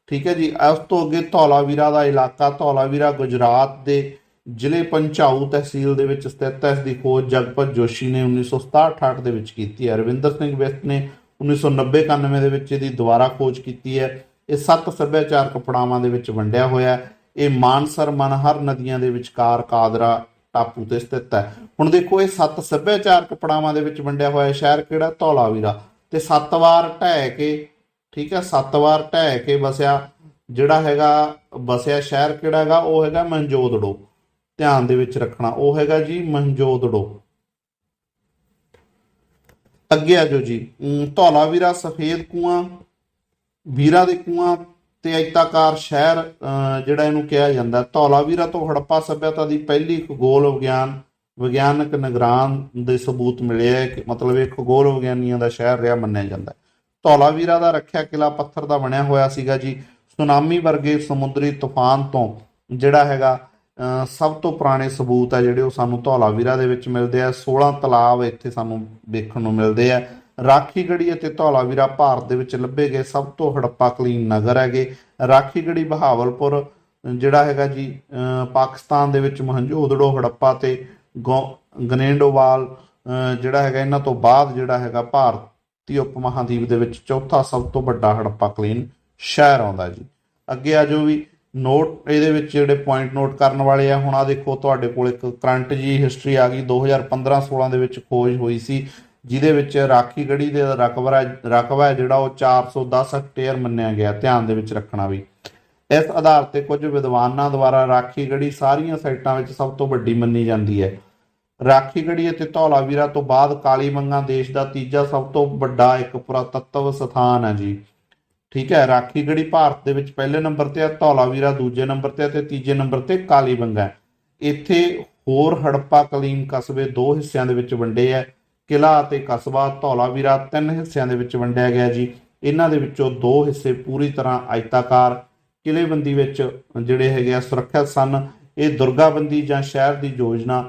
ਠੀਕ ਹੈ ਜੀ। ਉਸ ਤੋਂ ਅੱਗੇ ਧੌਲਾਵੀਰਾ ਦਾ ਇਲਾਕਾ। ਧੌਲਾਵੀਰਾ ਗੁਜਰਾਤ ਦੇ ਜ਼ਿਲ੍ਹੇ ਪੰਚਾਊ ਤਹਿਸੀਲ ਦੇ ਵਿੱਚ ਸਥਿਤ ਹੈ। ਇਸ ਦੀ ਖੋਜ ਜਗਪਤ ਜੋਸ਼ੀ ਨੇ 1967-68 ਦੇ ਵਿੱਚ ਕੀਤੀ ਹੈ। ਰਵਿੰਦਰ ਸਿੰਘ ਬਿਸਤ ਨੇ 1990-91 ਦੇ ਵਿੱਚ ਇਹਦੀ ਦੁਬਾਰਾ ਖੋਜ ਕੀਤੀ ਹੈ। ਇਹ 7 ਸੱਭਿਆਚਾਰਕ ਪੜਾਵਾਂ ਦੇ ਵਿੱਚ ਵੰਡਿਆ ਹੋਇਆ ਹੈ। ਇਹ ਮਾਨਸਰ ਮਨਹਰ ਨਦੀਆਂ ਦੇ ਵਿਚਕਾਰ ਕਾਦਰਾ ਟਾਪੂ ਤੇ ਸਥਿਤ ਹੈ। ਹੁਣ ਦੇਖੋ ਇਹ 7 ਸੱਭਿਆਚਾਰਕ ਪੜਾਵਾਂ ਦੇ ਵਿੱਚ ਵੰਡਿਆ ਹੋਇਆ ਸ਼ਹਿਰ ਕਿਹੜਾ? ਧੌਲਾਵੀਰਾ। ਤੇ 7 ਵਾਰ ਢਹਿ ਕੇ, ਠੀਕ ਹੈ, 7 ਵਾਰ ਢਹਿ ਕੇ ਬਸਿਆ ਸ਼ਹਿਰ ਕਿਹੜਾ ਹੈਗਾ? ਉਹ ਹੈਗਾ ਮਹੰਜੋਦੜੋ। ਧਿਆਨ ਦੇ ਵਿੱਚ ਰੱਖਣਾ, ਉਹ ਹੈਗਾ ਜੀ ਮਹੰਜੋਦੜੋ। ਅੱਗੇ ਆ ਜਾਓ ਜੀ। ਧੌਲਾਵੀਰਾ ਸਫੇਦ ਕੂਆਂ, ਵੀਰਾ ਦੇ ਕੂਆਂ ਤੇ ਆਇਤਾਕਾਰ ਸ਼ਹਿਰ ਜਿਹੜਾ ਇਹਨੂੰ ਕਿਹਾ ਜਾਂਦਾ। ਧੌਲਾਵੀਰਾ ਤੋਂ ਹੜੱਪਾ ਸੱਭਿਅਤਾ ਦੀ ਪਹਿਲੀ ਖਗੋਲ ਵਿਗਿਆਨਕ ਨਿਗਰਾਨ ਦੇ ਸਬੂਤ ਮਿਲੇ ਹੈ, ਮਤਲਬ ਇਹ ਖਗੋਲ ਵਿਗਿਆਨੀਆਂ ਦਾ ਸ਼ਹਿਰ ਰਿਹਾ ਮੰਨਿਆ ਜਾਂਦਾ। ਧੌਲਾਵੀਰਾ ਦਾ ਰੱਖਿਆ ਕਿਲਾ ਪੱਥਰ ਦਾ ਬਣਿਆ ਹੋਇਆ ਸੀਗਾ ਜੀ। ਸੁਨਾਮੀ ਵਰਗੇ ਸਮੁੰਦਰੀ ਤੂਫਾਨ ਤੋਂ ਜਿਹੜਾ ਹੈਗਾ ਸਭ ਤੋਂ ਪੁਰਾਣੇ ਸਬੂਤ ਆ ਜਿਹੜੇ ਉਹ ਸਾਨੂੰ ਧੌਲਾਵੀਰਾ ਦੇ ਵਿੱਚ ਮਿਲਦੇ ਆ। 16 ਤਲਾਬ ਇੱਥੇ ਸਾਨੂੰ ਵੇਖਣ ਨੂੰ ਮਿਲਦੇ ਆ। ਰਾਖੀਗੜ੍ਹੀ ਅਤੇ ਧੌਲਾਵੀਰਾ ਭਾਰਤ ਦੇ ਵਿੱਚ ਲੱਭੇ ਗਏ ਸਭ ਤੋਂ ਹੜੱਪਾਕਾਲੀਨ ਨਗਰ ਹੈਗੇ। ਰਾਖੀਗੜ੍ਹੀ ਬਹਾਵਲਪੁਰ ਜਿਹੜਾ ਹੈਗਾ ਜੀ ਪਾਕਿਸਤਾਨ ਦੇ ਵਿੱਚ ਮਹੰਜੋਦੜੋ, ਹੜੱਪਾ ਤੇ ਗਨੇਂਡੋਵਾਲ ਜਿਹੜਾ ਹੈਗਾ ਇਹਨਾਂ ਤੋਂ ਬਾਅਦ ਜਿਹੜਾ ਹੈਗਾ ਭਾਰਤੀ ਉਪ ਮਹਾਦੀਪ ਦੇ ਵਿੱਚ ਚੌਥਾ ਸਭ ਤੋਂ ਵੱਡਾ ਹੜੱਪਾਕਾਲੀਨ ਸ਼ਹਿਰ ਆਉਂਦਾ ਜੀ। ਅੱਗੇ ਆ ਜਾਓ ਵੀ ਨੋਟ, ਇਹਦੇ ਵਿੱਚ ਜਿਹੜੇ ਪੁਆਇੰਟ ਨੋਟ ਕਰਨ ਵਾਲੇ ਆ। ਹੁਣ ਆ ਦੇਖੋ ਤੁਹਾਡੇ ਕੋਲ ਇੱਕ ਕਰੰਟ ਜੀ ਹਿਸਟਰੀ ਆ ਗਈ। 2015-16 ਦੇ ਵਿੱਚ ਖੋਜ ਹੋਈ ਸੀ ਜਿਹਦੇ ਵਿੱਚ ਰਾਖੀਗੜ੍ਹੀ ਦੇ ਰਕਬਾ ਹੈ ਜਿਹੜਾ ਉਹ 410 ਹੈਕਟੇਅਰ ਮੰਨਿਆ ਗਿਆ। ਧਿਆਨ ਦੇ ਵਿੱਚ ਰੱਖਣਾ ਵੀ ਇਸ ਆਧਾਰ ਤੇ ਕੁਝ ਵਿਦਵਾਨਾਂ ਦੁਆਰਾ ਰਾਖੀਗੜ੍ਹੀ ਸਾਰੀਆਂ ਸਾਈਟਾਂ ਵਿੱਚ ਸਭ ਤੋਂ ਵੱਡੀ ਮੰਨੀ ਜਾਂਦੀ ਹੈ। ਰਾਖੀਗੜ੍ਹੀ ਅਤੇ ਧੌਲਾਵੀਰਾ ਤੋਂ ਬਾਅਦ ਕਾਲੀਬੰਗਾ ਦੇਸ਼ ਦਾ ਤੀਜਾ ਸਭ ਤੋਂ ਵੱਡਾ ਇੱਕ ਪੁਰਾਤੱਤਵ ਸਥਾਨ ਹੈ ਜੀ। ਠੀਕ ਹੈ, ਰਾਖੀਗੜ੍ਹੀ ਭਾਰਤ ਦੇ ਵਿੱਚ ਪਹਿਲੇ ਨੰਬਰ ਤੇ ਹੈ, ਧੌਲਾਵੀਰਾ ਦੂਜੇ ਨੰਬਰ ਤੇ ਅਤੇ ਤੀਜੇ ਨੰਬਰ ਤੇ ਕਾਲੀਬੰਗਾ। ਇੱਥੇ ਹੋਰ ਹੜੱਪਾਕਾਲੀਨ ਕਸਬੇ 2 ਹਿੱਸਿਆਂ ਦੇ ਵਿੱਚ ਵੰਡੇ ਹੈ, ਕਿਲਾ ਅਤੇ ਕਸਬਾ। ਧੌਲਾਵੀਰਾ 3 ਹਿੱਸਿਆਂ ਦੇ ਵਿੱਚ ਵੰਡਿਆ ਗਿਆ ਜੀ। ਇਹਨਾਂ ਦੇ ਵਿੱਚੋਂ 2 ਹਿੱਸੇ ਪੂਰੀ ਤਰ੍ਹਾਂ ਆਇਤਾਕਾਰ ਕਿਲੇਬੰਦੀ ਵਿੱਚ ਜਿਹੜੇ ਹੈਗੇ ਆ ਸੁਰੱਖਿਅਤ ਸਨ। ਇਹ ਦੁਰਗਾਬੰਦੀ ਜਾਂ ਸ਼ਹਿਰ ਦੀ ਯੋਜਨਾ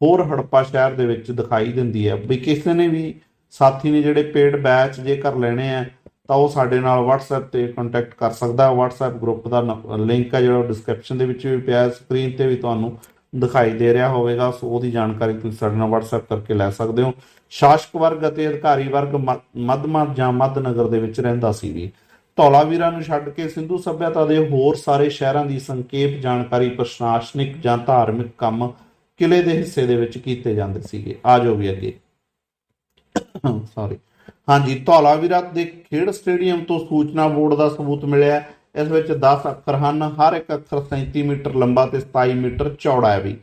ਹੋਰ ਹੜੱਪਾ ਸ਼ਹਿਰ ਦੇ ਵਿੱਚ ਦਿਖਾਈ ਦਿੰਦੀ ਹੈ। ਵੀ ਕਿਸੇ ਨੇ ਵੀ ਸਾਥੀ ਨੇ ਜਿਹੜੇ ਪੇਡ ਬੈਚ ਜੇਕਰ ਲੈਣੇ ਆ ਤਾਂ ਉਹ ਸਾਡੇ ਨਾਲ WhatsApp ਤੇ ਕੰਟੈਕਟ ਕਰ ਸਕਦਾ। WhatsApp ਗਰੁੱਪ ਦਾ ਲਿੰਕ ਹੈ ਜਿਹੜਾ ਡਿਸਕ੍ਰਿਪਸ਼ਨ ਦੇ ਵਿੱਚ ਵੀ ਪਿਆ, ਸਕਰੀਨ ਤੇ ਵੀ ਤੁਹਾਨੂੰ ਦਿਖਾਈ ਦੇ ਰਿਹਾ ਹੋਵੇਗਾ। ਸੋ ਉਹਦੀ ਜਾਣਕਾਰੀ ਤੁਸੀਂ ਸਾਡੇ ਨਾਲ WhatsApp ਕਰਕੇ ਲੈ ਸਕਦੇ ਹੋ। ਸ਼ਾਸਕ ਵਰਗ ਅਤੇ ਅਧਿਕਾਰੀ ਵਰਗ ਮੱਧ ਜਾਂ ਮੱਧ-ਨਗਰ ਦੇ ਵਿੱਚ ਰਹਿੰਦਾ ਸੀ ਵੀ। ਧੌਲਾਵੀਰਾ ਨੂੰ ਛੱਡ ਕੇ ਸਿੰਧੂ ਸੱਭਿਅਤਾ ਦੇ ਹੋਰ ਸਾਰੇ ਸ਼ਹਿਰਾਂ ਦੀ ਸੰਖੇਪ ਜਾਣਕਾਰੀ ਪ੍ਰਸ਼ਾਸਨਿਕ ਜਾਂ ਧਾਰਮਿਕ ਕੰਮ ਕਿਲੇ ਦੇ ਹਿੱਸੇ ਦੇ ਵਿੱਚ ਕੀਤੇ ਜਾਂਦੇ ਸੀਗੇ। ਆ ਜਾਓ ਵੀ ਅੱਗੇ। ਹਾਂਜੀ, ਧੌਲਾਵੀਰਾ ਦੇ ਖੇਡ ਸਟੇਡੀਅਮ ਤੋਂ ਸੂਚਨਾ ਬੋਰਡ ਦਾ ਸਬੂਤ ਮਿਲਿਆ। ਇਸ ਵਿੱਚ 10 ਅੱਖਰ ਹਨ, ਹਰ ਇੱਕ ਅੱਖਰ 37 ਮੀਟਰ ਲੰਬਾ ਤੇ 27 ਮੀਟਰ ਚੌੜਾ ਹੈ ਵੀ।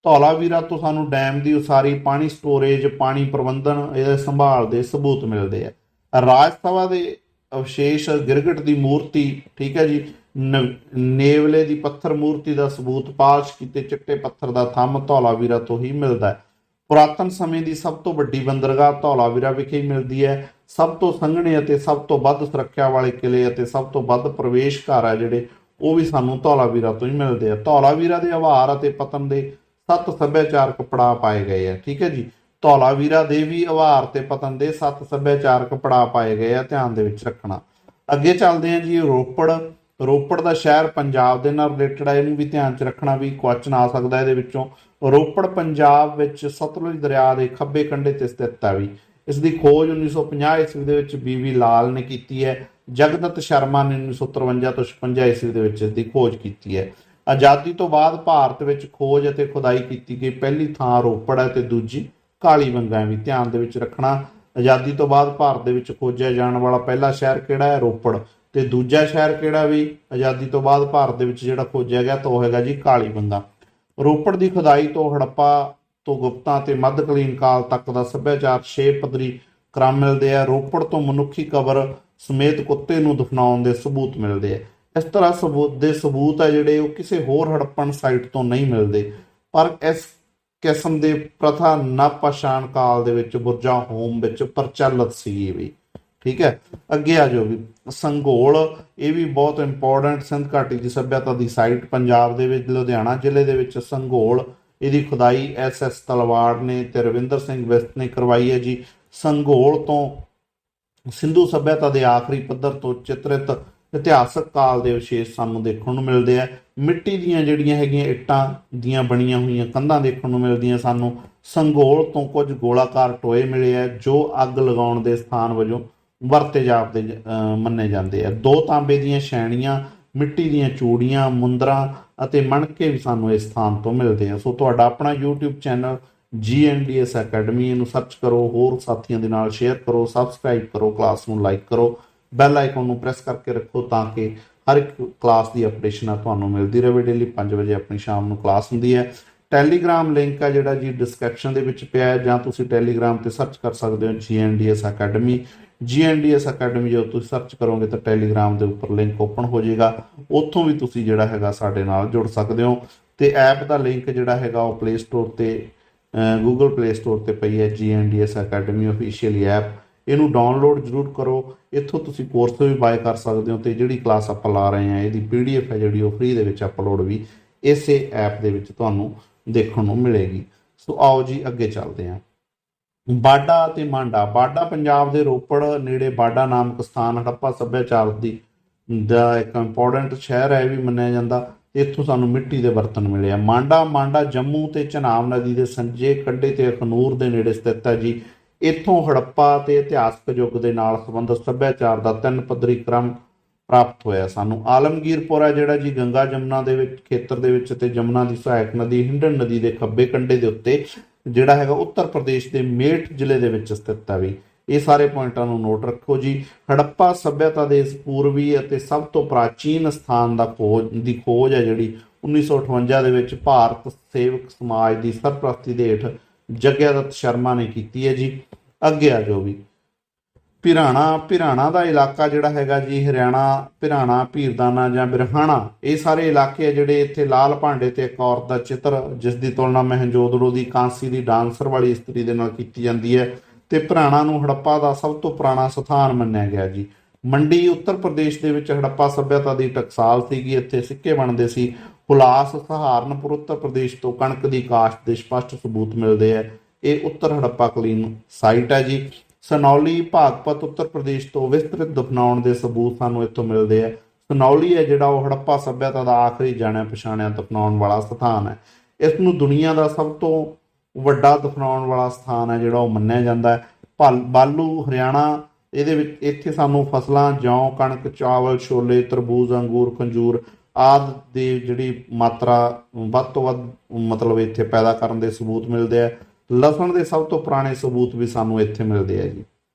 ਧੌਲਾਵੀਰਾ ਤੋਂ ਸਾਨੂੰ ਡੈਮ ਦੀ ਉਸਾਰੀ, ਪਾਣੀ ਸਟੋਰੇਜ, ਪਾਣੀ ਪ੍ਰਬੰਧਨ, ਇਹਦੇ ਸੰਭਾਲ ਦੇ ਸਬੂਤ ਮਿਲਦੇ ਆ। ਰਾਜ ਸਭਾ ਦੇ ਅਵਸ਼ੇਸ਼, ਗਿਰਗਟ ਦੀ ਮੂਰਤੀ, ਠੀਕ ਹੈ ਜੀ, ਨੇਵਲੇ ਦੀ ਪੱਥਰ ਮੂਰਤੀ ਦਾ ਸਬੂਤ, ਪਾਲਿਸ਼ ਕੀਤੇ ਚਿੱਟੇ ਪੱਥਰ ਦਾ ਥੰਮ ਧੌਲਾਵੀਰਾ ਤੋਂ ਹੀ ਮਿਲਦਾ ਹੈ। ਪੁਰਾਤਨ ਸਮੇਂ ਦੀ ਸਭ ਤੋਂ ਵੱਡੀ ਬੰਦਰਗਾਹ ਧੌਲਾਵੀਰਾ ਵਿਖੇ ਮਿਲਦੀ ਹੈ। ਸਭ ਤੋਂ ਸੰਘਣੇ ਅਤੇ ਸਭ ਤੋਂ ਵੱਧ ਸੁਰੱਖਿਆ ਵਾਲੇ ਕਿਲੇ ਅਤੇ ਸਭ ਤੋਂ ਵੱਧ ਪ੍ਰਵੇਸ਼ ਘਰ ਆ ਜਿਹੜੇ ਉਹ ਵੀ ਸਾਨੂੰ ਧੌਲਾਵੀਰਾ ਤੋਂ ਹੀ ਮਿਲਦੇ ਆ। ਧੌਲਾਵੀਰਾ ਦੇ ਆਭਾਰ ਅਤੇ ਪਤਨ ਦੇ 7 ਸੱਭਿਆਚਾਰਕ ਪੜਾਅ ਪਾਏ ਗਏ ਆ। ਠੀਕ ਹੈ ਜੀ, ਧੌਲਾਵੀਰਾ ਦੇ ਵੀ ਆਭਾਰ ਤੇ ਪਤਨ ਦੇ 7 ਸੱਭਿਆਚਾਰਕ ਪੜਾਅ ਪਾਏ ਗਏ ਆ, ਧਿਆਨ ਦੇ ਵਿੱਚ ਰੱਖਣਾ। ਅੱਗੇ ਚੱਲਦੇ ਆ ਜੀ। ਰੋਪੜ ਦਾ ਸ਼ਹਿਰ ਪੰਜਾਬ ਦੇ ਨਾਲ ਰਿਲੇਟਡ ਹੈ, ਇਹਨੂੰ ਵੀ ਧਿਆਨ 'ਚ ਰੱਖਣਾ ਵੀ ਕੁਐਸਚਨ ਆ ਸਕਦਾ ਇਹਦੇ ਵਿੱਚੋਂ। ਰੋਪੜ ਪੰਜਾਬ ਵਿੱਚ ਸਤਲੁਜ ਦਰਿਆ ਦੇ ਖੱਬੇ ਕੰਢੇ ਤੇ ਸਥਿਤ ਹੈ ਵੀ। ਇਸ ਦੀ ਖੋਜ 1950 ਈਸਵੀ ਦੇ ਵਿੱਚ BV ਲਾਲ ਨੇ ਕੀਤੀ ਹੈ। ਜਗਦਤ ਸ਼ਰਮਾ ਨੇ 1953 ਤੋਂ 56 ਈਸਵੀ ਦੇ ਵਿੱਚ ਇਸ ਦੀ ਖੋਜ ਕੀਤੀ ਹੈ। ਆਜ਼ਾਦੀ ਤੋਂ ਬਾਅਦ ਭਾਰਤ ਵਿੱਚ ਖੋਜ ਅਤੇ ਖੁਦਾਈ ਕੀਤੀ ਗਈ ਪਹਿਲੀ ਥਾਂ ਰੋਪੜ ਹੈ ਤੇ ਦੂਜੀ ਕਾਲੀਬੰਗਾ ਵੀ, ਧਿਆਨ ਦੇ ਵਿੱਚ ਰੱਖਣਾ। ਆਜ਼ਾਦੀ ਤੋਂ ਬਾਅਦ ਭਾਰਤ ਦੇ ਵਿੱਚ ਖੋਜਿਆ ਜਾਣ ਵਾਲਾ ਪਹਿਲਾ ਸ਼ਹਿਰ ਕਿਹੜਾ ਹੈ? ਰੋਪੜ। ਤੇ ਦੂਜਾ ਸ਼ਹਿਰ ਕਿਹੜਾ ਵੀ ਆਜ਼ਾਦੀ ਤੋਂ ਬਾਅਦ ਭਾਰਤ ਦੇ ਵਿੱਚ ਜਿਹੜਾ ਖੋਜਿਆ ਗਿਆ ਤਾਂ ਉਹ ਹੈਗਾ ਜੀ ਕਾਲੀਬੰਗਾ। ਰੋਪੜ ਦੀ ਖੁਦਾਈ ਤੋਂ ਹੜੱਪਾ ਤੋਂ ਗੁਪਤਾਂ ਤੇ ਮੱਧਕਾਲੀਨ ਕਾਲ ਤੱਕ ਦਾ ਸੱਭਿਆਚਾਰ 6 ਪੱਧਰੀ ਕ੍ਰਮ ਮਿਲਦੇ ਆ। ਰੋਪੜ ਤੋਂ ਮਨੁੱਖੀ ਕਬਰ ਸਮੇਤ ਕੁੱਤੇ ਨੂੰ ਦਫਨਾਉਣ ਦੇ ਸਬੂਤ ਮਿਲਦੇ ਆ। ਇਸ ਤਰ੍ਹਾਂ ਸਬੂਤ ਆ ਜਿਹੜੇ ਉਹ ਕਿਸੇ ਹੋਰ ਹੜੱਪਣ ਸਾਈਟ ਤੋਂ ਨਹੀਂ ਮਿਲਦੇ, ਪਰ ਇਸ ਕਿਸਮ ਦੇ ਪ੍ਰਥਾ ਨਵ-ਪਾਸ਼ਾਣ ਕਾਲ ਦੇ ਵਿੱਚ ਬੁਰਜਾ ਹੋਮ ਵਿੱਚ ਪ੍ਰਚਲਿਤ ਸੀ ਵੀ। ਠੀਕ ਹੈ, ਅੱਗੇ ਆ ਜਾਓ ਵੀ। ਸੰਘੋਲ, ਇਹ ਵੀ ਬਹੁਤ ਇੰਪੋਰਟੈਂਟ ਸਿੰਧ ਘਾਟੀ ਦੀ ਸੱਭਿਅਤਾ ਦੀ ਸਾਈਟ ਪੰਜਾਬ ਦੇ ਵਿੱਚ ਲੁਧਿਆਣਾ ਜ਼ਿਲ੍ਹੇ ਦੇ ਵਿੱਚ ਸੰਘੋਲ, ਇਹਦੀ ਖੁਦਾਈ SS ਤਲਵਾੜ ਨੇ ਤੇ ਰਵਿੰਦਰ ਸਿੰਘ ਬਿਸਤ ਨੇ ਕਰਵਾਈ ਹੈ ਜੀ। ਸੰਘੋਲ ਤੋਂ ਸਿੰਧੂ ਸੱਭਿਅਤਾ ਦੇ ਆਖਰੀ ਪੱਧਰ ਤੋਂ ਚਿਤਰਿਤ ਇਤਿਹਾਸਕ ਕਾਲ ਦੇ ਵਿਸ਼ੇਸ਼ ਸਾਨੂੰ ਦੇਖਣ ਨੂੰ ਮਿਲਦੇ ਆ। ਮਿੱਟੀ ਦੀਆਂ ਜਿਹੜੀਆਂ ਹੈਗੀਆਂ ਇੱਟਾਂ ਦੀਆਂ ਬਣੀਆਂ ਹੋਈਆਂ ਕੰਧਾਂ ਦੇਖਣ ਨੂੰ ਮਿਲਦੀਆਂ ਸਾਨੂੰ। ਸੰਘੋਲ ਤੋਂ ਕੁਝ ਗੋਲਾਕਾਰ ਟੋਏ ਮਿਲੇ ਆ ਜੋ ਅੱਗ ਲਗਾਉਣ ਦੇ ਸਥਾਨ ਵਜੋਂ ਵਰਤੇ ਜਾਪਦੇ ਮੰਨੇ ਜਾਂਦੇ ਆ। 2 ਤਾਂਬੇ ਦੀਆਂ ਛੈਣੀਆਂ ਮਿੱਟੀ ਦੀਆਂ ਚੂੜੀਆਂ, ਮੁੰਦਰਾਂ ਅਤੇ ਮਣਕੇ ਵੀ ਸਾਨੂੰ ਇਸ ਸਥਾਨ ਤੋਂ ਮਿਲਦੇ ਆ। ਸੋ ਤੁਹਾਡਾ ਆਪਣਾ YouTube ਚੈਨਲ GNDS ਅਕੈਡਮੀ, ਇਹਨੂੰ ਸਰਚ ਕਰੋ, ਹੋਰ ਸਾਥੀਆਂ ਦੇ ਨਾਲ ਸ਼ੇਅਰ ਕਰੋ, ਸਬਸਕ੍ਰਾਈਬ ਕਰੋ, ਕਲਾਸ ਨੂੰ ਲਾਈਕ ਕਰੋ, ਬੈਲ ਆਈਕਨ ਨੂੰ ਪ੍ਰੈਸ ਕਰਕੇ ਰੱਖੋ ਤਾਂ ਕਿ ਹਰ ਇੱਕ ਕਲਾਸ ਦੀ ਅਪਡੇਸ਼ਨ ਆ ਤੁਹਾਨੂੰ ਮਿਲਦੀ ਰਹੇ। ਡੇਲੀ 5 ਵਜੇ ਆਪਣੀ ਸ਼ਾਮ ਨੂੰ ਕਲਾਸ ਹੁੰਦੀ ਹੈ। ਟੈਲੀਗ੍ਰਾਮ ਲਿੰਕ ਆ ਜਿਹੜਾ ਜੀ ਡਿਸਕ੍ਰਿਪਸ਼ਨ ਦੇ ਵਿੱਚ ਪਿਆ ਹੈ, ਜਾਂ ਤੁਸੀਂ ਟੈਲੀਗ੍ਰਾਮ ਤੇ ਸਰਚ ਕਰ ਸਕਦੇ ਹੋ GNDS ਅਕੈਡਮੀ। GNDS ਅਕੈਡਮੀ ਜਦੋਂ ਤੁਸੀਂ ਸਰਚ ਕਰੋਗੇ ਤਾਂ ਟੈਲੀਗ੍ਰਾਮ ਦੇ ਉੱਪਰ ਲਿੰਕ ਓਪਨ ਹੋ ਜਾਏਗਾ, ਉੱਥੋਂ ਵੀ ਤੁਸੀਂ ਜਿਹੜਾ ਹੈਗਾ ਸਾਡੇ ਨਾਲ ਜੁੜ ਸਕਦੇ ਹੋ। ਤੇ ਐਪ ਦਾ ਲਿੰਕ ਜਿਹੜਾ ਹੈਗਾ ਉਹ ਪਲੇ ਸਟੋਰ ਤੇ ਗੂਗਲ ਪਲੇ ਸਟੋਰ ਤੇ ਪਈ ਹੈ, GNDS ਅਕੈਡਮੀ ਆਫੀਸ਼ੀਅਲੀ ਐਪ, ਇਹਨੂੰ ਡਾਊਨਲੋਡ ਜ਼ਰੂਰ ਕਰੋ। ਇੱਥੋਂ ਤੁਸੀਂ ਕੋਰਸ ਵੀ ਬਾਏ ਕਰ ਸਕਦੇ ਹੋ, ਤੇ ਜਿਹੜੀ ਕਲਾਸ ਆਪਾਂ ਲਾ ਰਹੇ ਹਾਂ ਇਹਦੀ PDF ਹੈ ਜਿਹੜੀ ਉਹ ਫ੍ਰੀ ਦੇ ਵਿੱਚ ਅਪਲੋਡ ਵੀ ਇਸੇ ਐਪ ਦੇ ਵਿੱਚ ਤੁਹਾਨੂੰ ਦੇਖਣ ਨੂੰ ਮਿਲੇਗੀ। ਸੋ ਆਓ ਜੀ ਅੱਗੇ ਚੱਲਦੇ ਹਾਂ। ਬਾਡਾ ਅਤੇ ਮਾਂਡਾ। ਬਾਡਾ ਪੰਜਾਬ ਦੇ ਰੋਪੜ ਨੇੜੇ ਬਾਡਾ ਨਾਮਕ ਸਥਾਨ ਹੜੱਪਾ ਸੱਭਿਆਚਾਰ ਦਾ ਇੱਕ ਇੰਪੋਰਟੈਂਟ ਸ਼ਹਿਰ ਹੈ, ਇਹ ਵੀ ਮੰਨਿਆ ਜਾਂਦਾ। ਇੱਥੋਂ ਸਾਨੂੰ ਮਿੱਟੀ ਦੇ ਬਰਤਨ ਮਿਲੇ ਆ। ਮਾਂਡਾ ਜੰਮੂ ਤੇ ਚਨਾਬ ਨਦੀ ਦੇ ਸੰਜੇ ਕੰਢੇ ਤੇ ਅਖਨੂਰ ਦੇ ਨੇੜੇ ਸਥਿਤ ਹੈ ਜੀ। ਇੱਥੋਂ ਹੜੱਪਾ ਤੇ ਇਤਿਹਾਸਕ ਯੁੱਗ ਦੇ ਨਾਲ ਸੰਬੰਧਿਤ ਸੱਭਿਆਚਾਰ ਦਾ 3 ਪੱਧਰੀ ਕ੍ਰਮ ਪ੍ਰਾਪਤ ਹੋਇਆ ਸਾਨੂੰ। ਆਲਮਗੀਰਪੁਰ ਹੈ ਜਿਹੜਾ ਜੀ ਗੰਗਾ ਜਮਨਾ ਦੇ ਵਿੱਚ ਖੇਤਰ ਦੇ ਵਿੱਚ ਤੇ ਜਮਨਾ ਦੀ ਸਹਾਇਕ ਨਦੀ ਹਿੰਡਨ ਨਦੀ ਦੇ ਖੱਬੇ ਕੰਢੇ ਦੇ ਉੱਤੇ ਜਿਹੜਾ ਹੈਗਾ ਉੱਤਰ ਪ੍ਰਦੇਸ਼ ਦੇ ਮੇਰਠ ਜ਼ਿਲ੍ਹੇ ਦੇ ਵਿੱਚ ਸਥਿਤ ਹੈ ਵੀ। ਇਹ ਸਾਰੇ ਪੁਆਇੰਟਾਂ ਨੂੰ ਨੋਟ ਰੱਖੋ ਜੀ। ਹੜੱਪਾ ਸੱਭਿਅਤਾ ਦੇ ਇਸ ਪੂਰਬੀ ਅਤੇ ਸਭ ਤੋਂ ਪ੍ਰਾਚੀਨ ਸਥਾਨ ਦੀ ਖੋਜ ਹੈ ਜਿਹੜੀ 1958 ਦੇ ਵਿੱਚ ਭਾਰਤ ਸੇਵਕ ਸਮਾਜ ਦੀ ਸਰਪ੍ਰਸਤੀ ਦੇ ਹੇਠ ਜਗਿਆ ਦੱਤ ਸ਼ਰਮਾ ਨੇ ਕੀਤੀ ਹੈ ਜੀ। ਅੱਗੇ ਆ ਜਾਓ ਵੀ। ਭਿਰਾਣਾ ਦਾ ਇਲਾਕਾ ਜਿਹੜਾ ਹੈਗਾ ਜੀ, ਹਰਿਆਣਾ, ਭਿਰਾਣਾ, ਭੀਰਦਾਨਾ ਜਾਂ ਬਿਰਹਾਣਾ, ਇਹ ਸਾਰੇ ਇਲਾਕੇ ਆ ਜਿਹੜੇ ਇੱਥੇ ਲਾਲ ਭਾਂਡੇ ਤੇ ਇੱਕ ਔਰਤ ਦਾ ਚਿੱਤਰ ਜਿਸ ਦੀ ਤੁਲਨਾ ਮੋਹਨਜੋਦੜੋ ਦੀ ਕਾਂਸੀ ਦੀ ਡਾਂਸਰ ਵਾਲੀ ਇਸਤਰੀ ਦੇ ਨਾਲ ਕੀਤੀ ਜਾਂਦੀ ਹੈ। ਤੇ ਭਿਰਾਣਾ ਨੂੰ ਹੜੱਪਾ ਦਾ ਸਭ ਤੋਂ ਪੁਰਾਣਾ ਸਥਾਨ ਮੰਨਿਆ ਗਿਆ ਜੀ। ਮੰਡੀ ਉੱਤਰ ਪ੍ਰਦੇਸ਼ ਦੇ ਵਿੱਚ ਹੜੱਪਾ ਸੱਭਿਅਤਾ ਦੀ ਟਕਸਾਲ ਸੀਗੀ, ਇੱਥੇ ਸਿੱਕੇ ਬਣਦੇ ਸੀ। ਹੁਲਾਸ ਸਹਾਰਨਪੁਰ ਉੱਤਰ ਪ੍ਰਦੇਸ਼ ਤੋਂ ਕਣਕ ਦੀ ਕਾਸ਼ਤ ਦੇ ਸਪਸ਼ਟ ਸਬੂਤ ਮਿਲਦੇ ਆ। ਇਹ ਉੱਤਰ ਹੜੱਪਾ ਕਾਲੀਨ ਸਾਈਟ ਹੈ ਜੀ। ਸਨੌਲੀ ਭਾਗਪਤ ਉੱਤਰ ਪ੍ਰਦੇਸ਼ ਤੋਂ ਵਿਸਤ੍ਰਿਤ ਦਫਨਾਉਣ ਦੇ ਸਬੂਤ ਸਾਨੂੰ ਇੱਥੋਂ ਮਿਲਦੇ ਆ। ਸਨੌਲੀ ਹੈ ਜਿਹੜਾ ਉਹ ਹੜੱਪਾ ਸੱਭਿਅਤਾ ਦਾ ਆਖਰੀ ਜਾਣਿਆ ਪਛਾਣਿਆ ਦਫਨਾਉਣ ਵਾਲਾ ਸਥਾਨ ਹੈ। ਇਸ ਨੂੰ ਦੁਨੀਆ ਦਾ ਸਭ ਤੋਂ ਵੱਡਾ ਦਫਨਾਉਣ ਵਾਲਾ ਸਥਾਨ ਹੈ ਜਿਹੜਾ ਉਹ ਮੰਨਿਆ ਜਾਂਦਾ ਹੈ। ਬਾਲੂ ਹਰਿਆਣਾ, ਇਹਦੇ ਵਿੱਚ ਇੱਥੇ ਸਾਨੂੰ ਫਸਲਾਂ ਜੌਂ, ਕਣਕ, ਚਾਵਲ, ਛੋਲੇ, ਤਰਬੂਜ਼, ਅੰਗੂਰ, ਖੰਜੂਰ ਆਦਿ ਦੀ ਜਿਹੜੀ ਮਾਤਰਾ ਵੱਧ ਤੋਂ ਵੱਧ ਮਤਲਬ ਇੱਥੇ ਪੈਦਾ ਕਰਨ ਦੇ ਸਬੂਤ ਮਿਲਦੇ ਆ। ਲਸਣ ਦੇ ਸਭ ਤੋਂ ਪੁਰਾਣੇ ਸਬੂਤ ਵੀ ਸਾਨੂੰ ਇੱਥੇ ਮਿਲਦੇ ਆ ਜੀ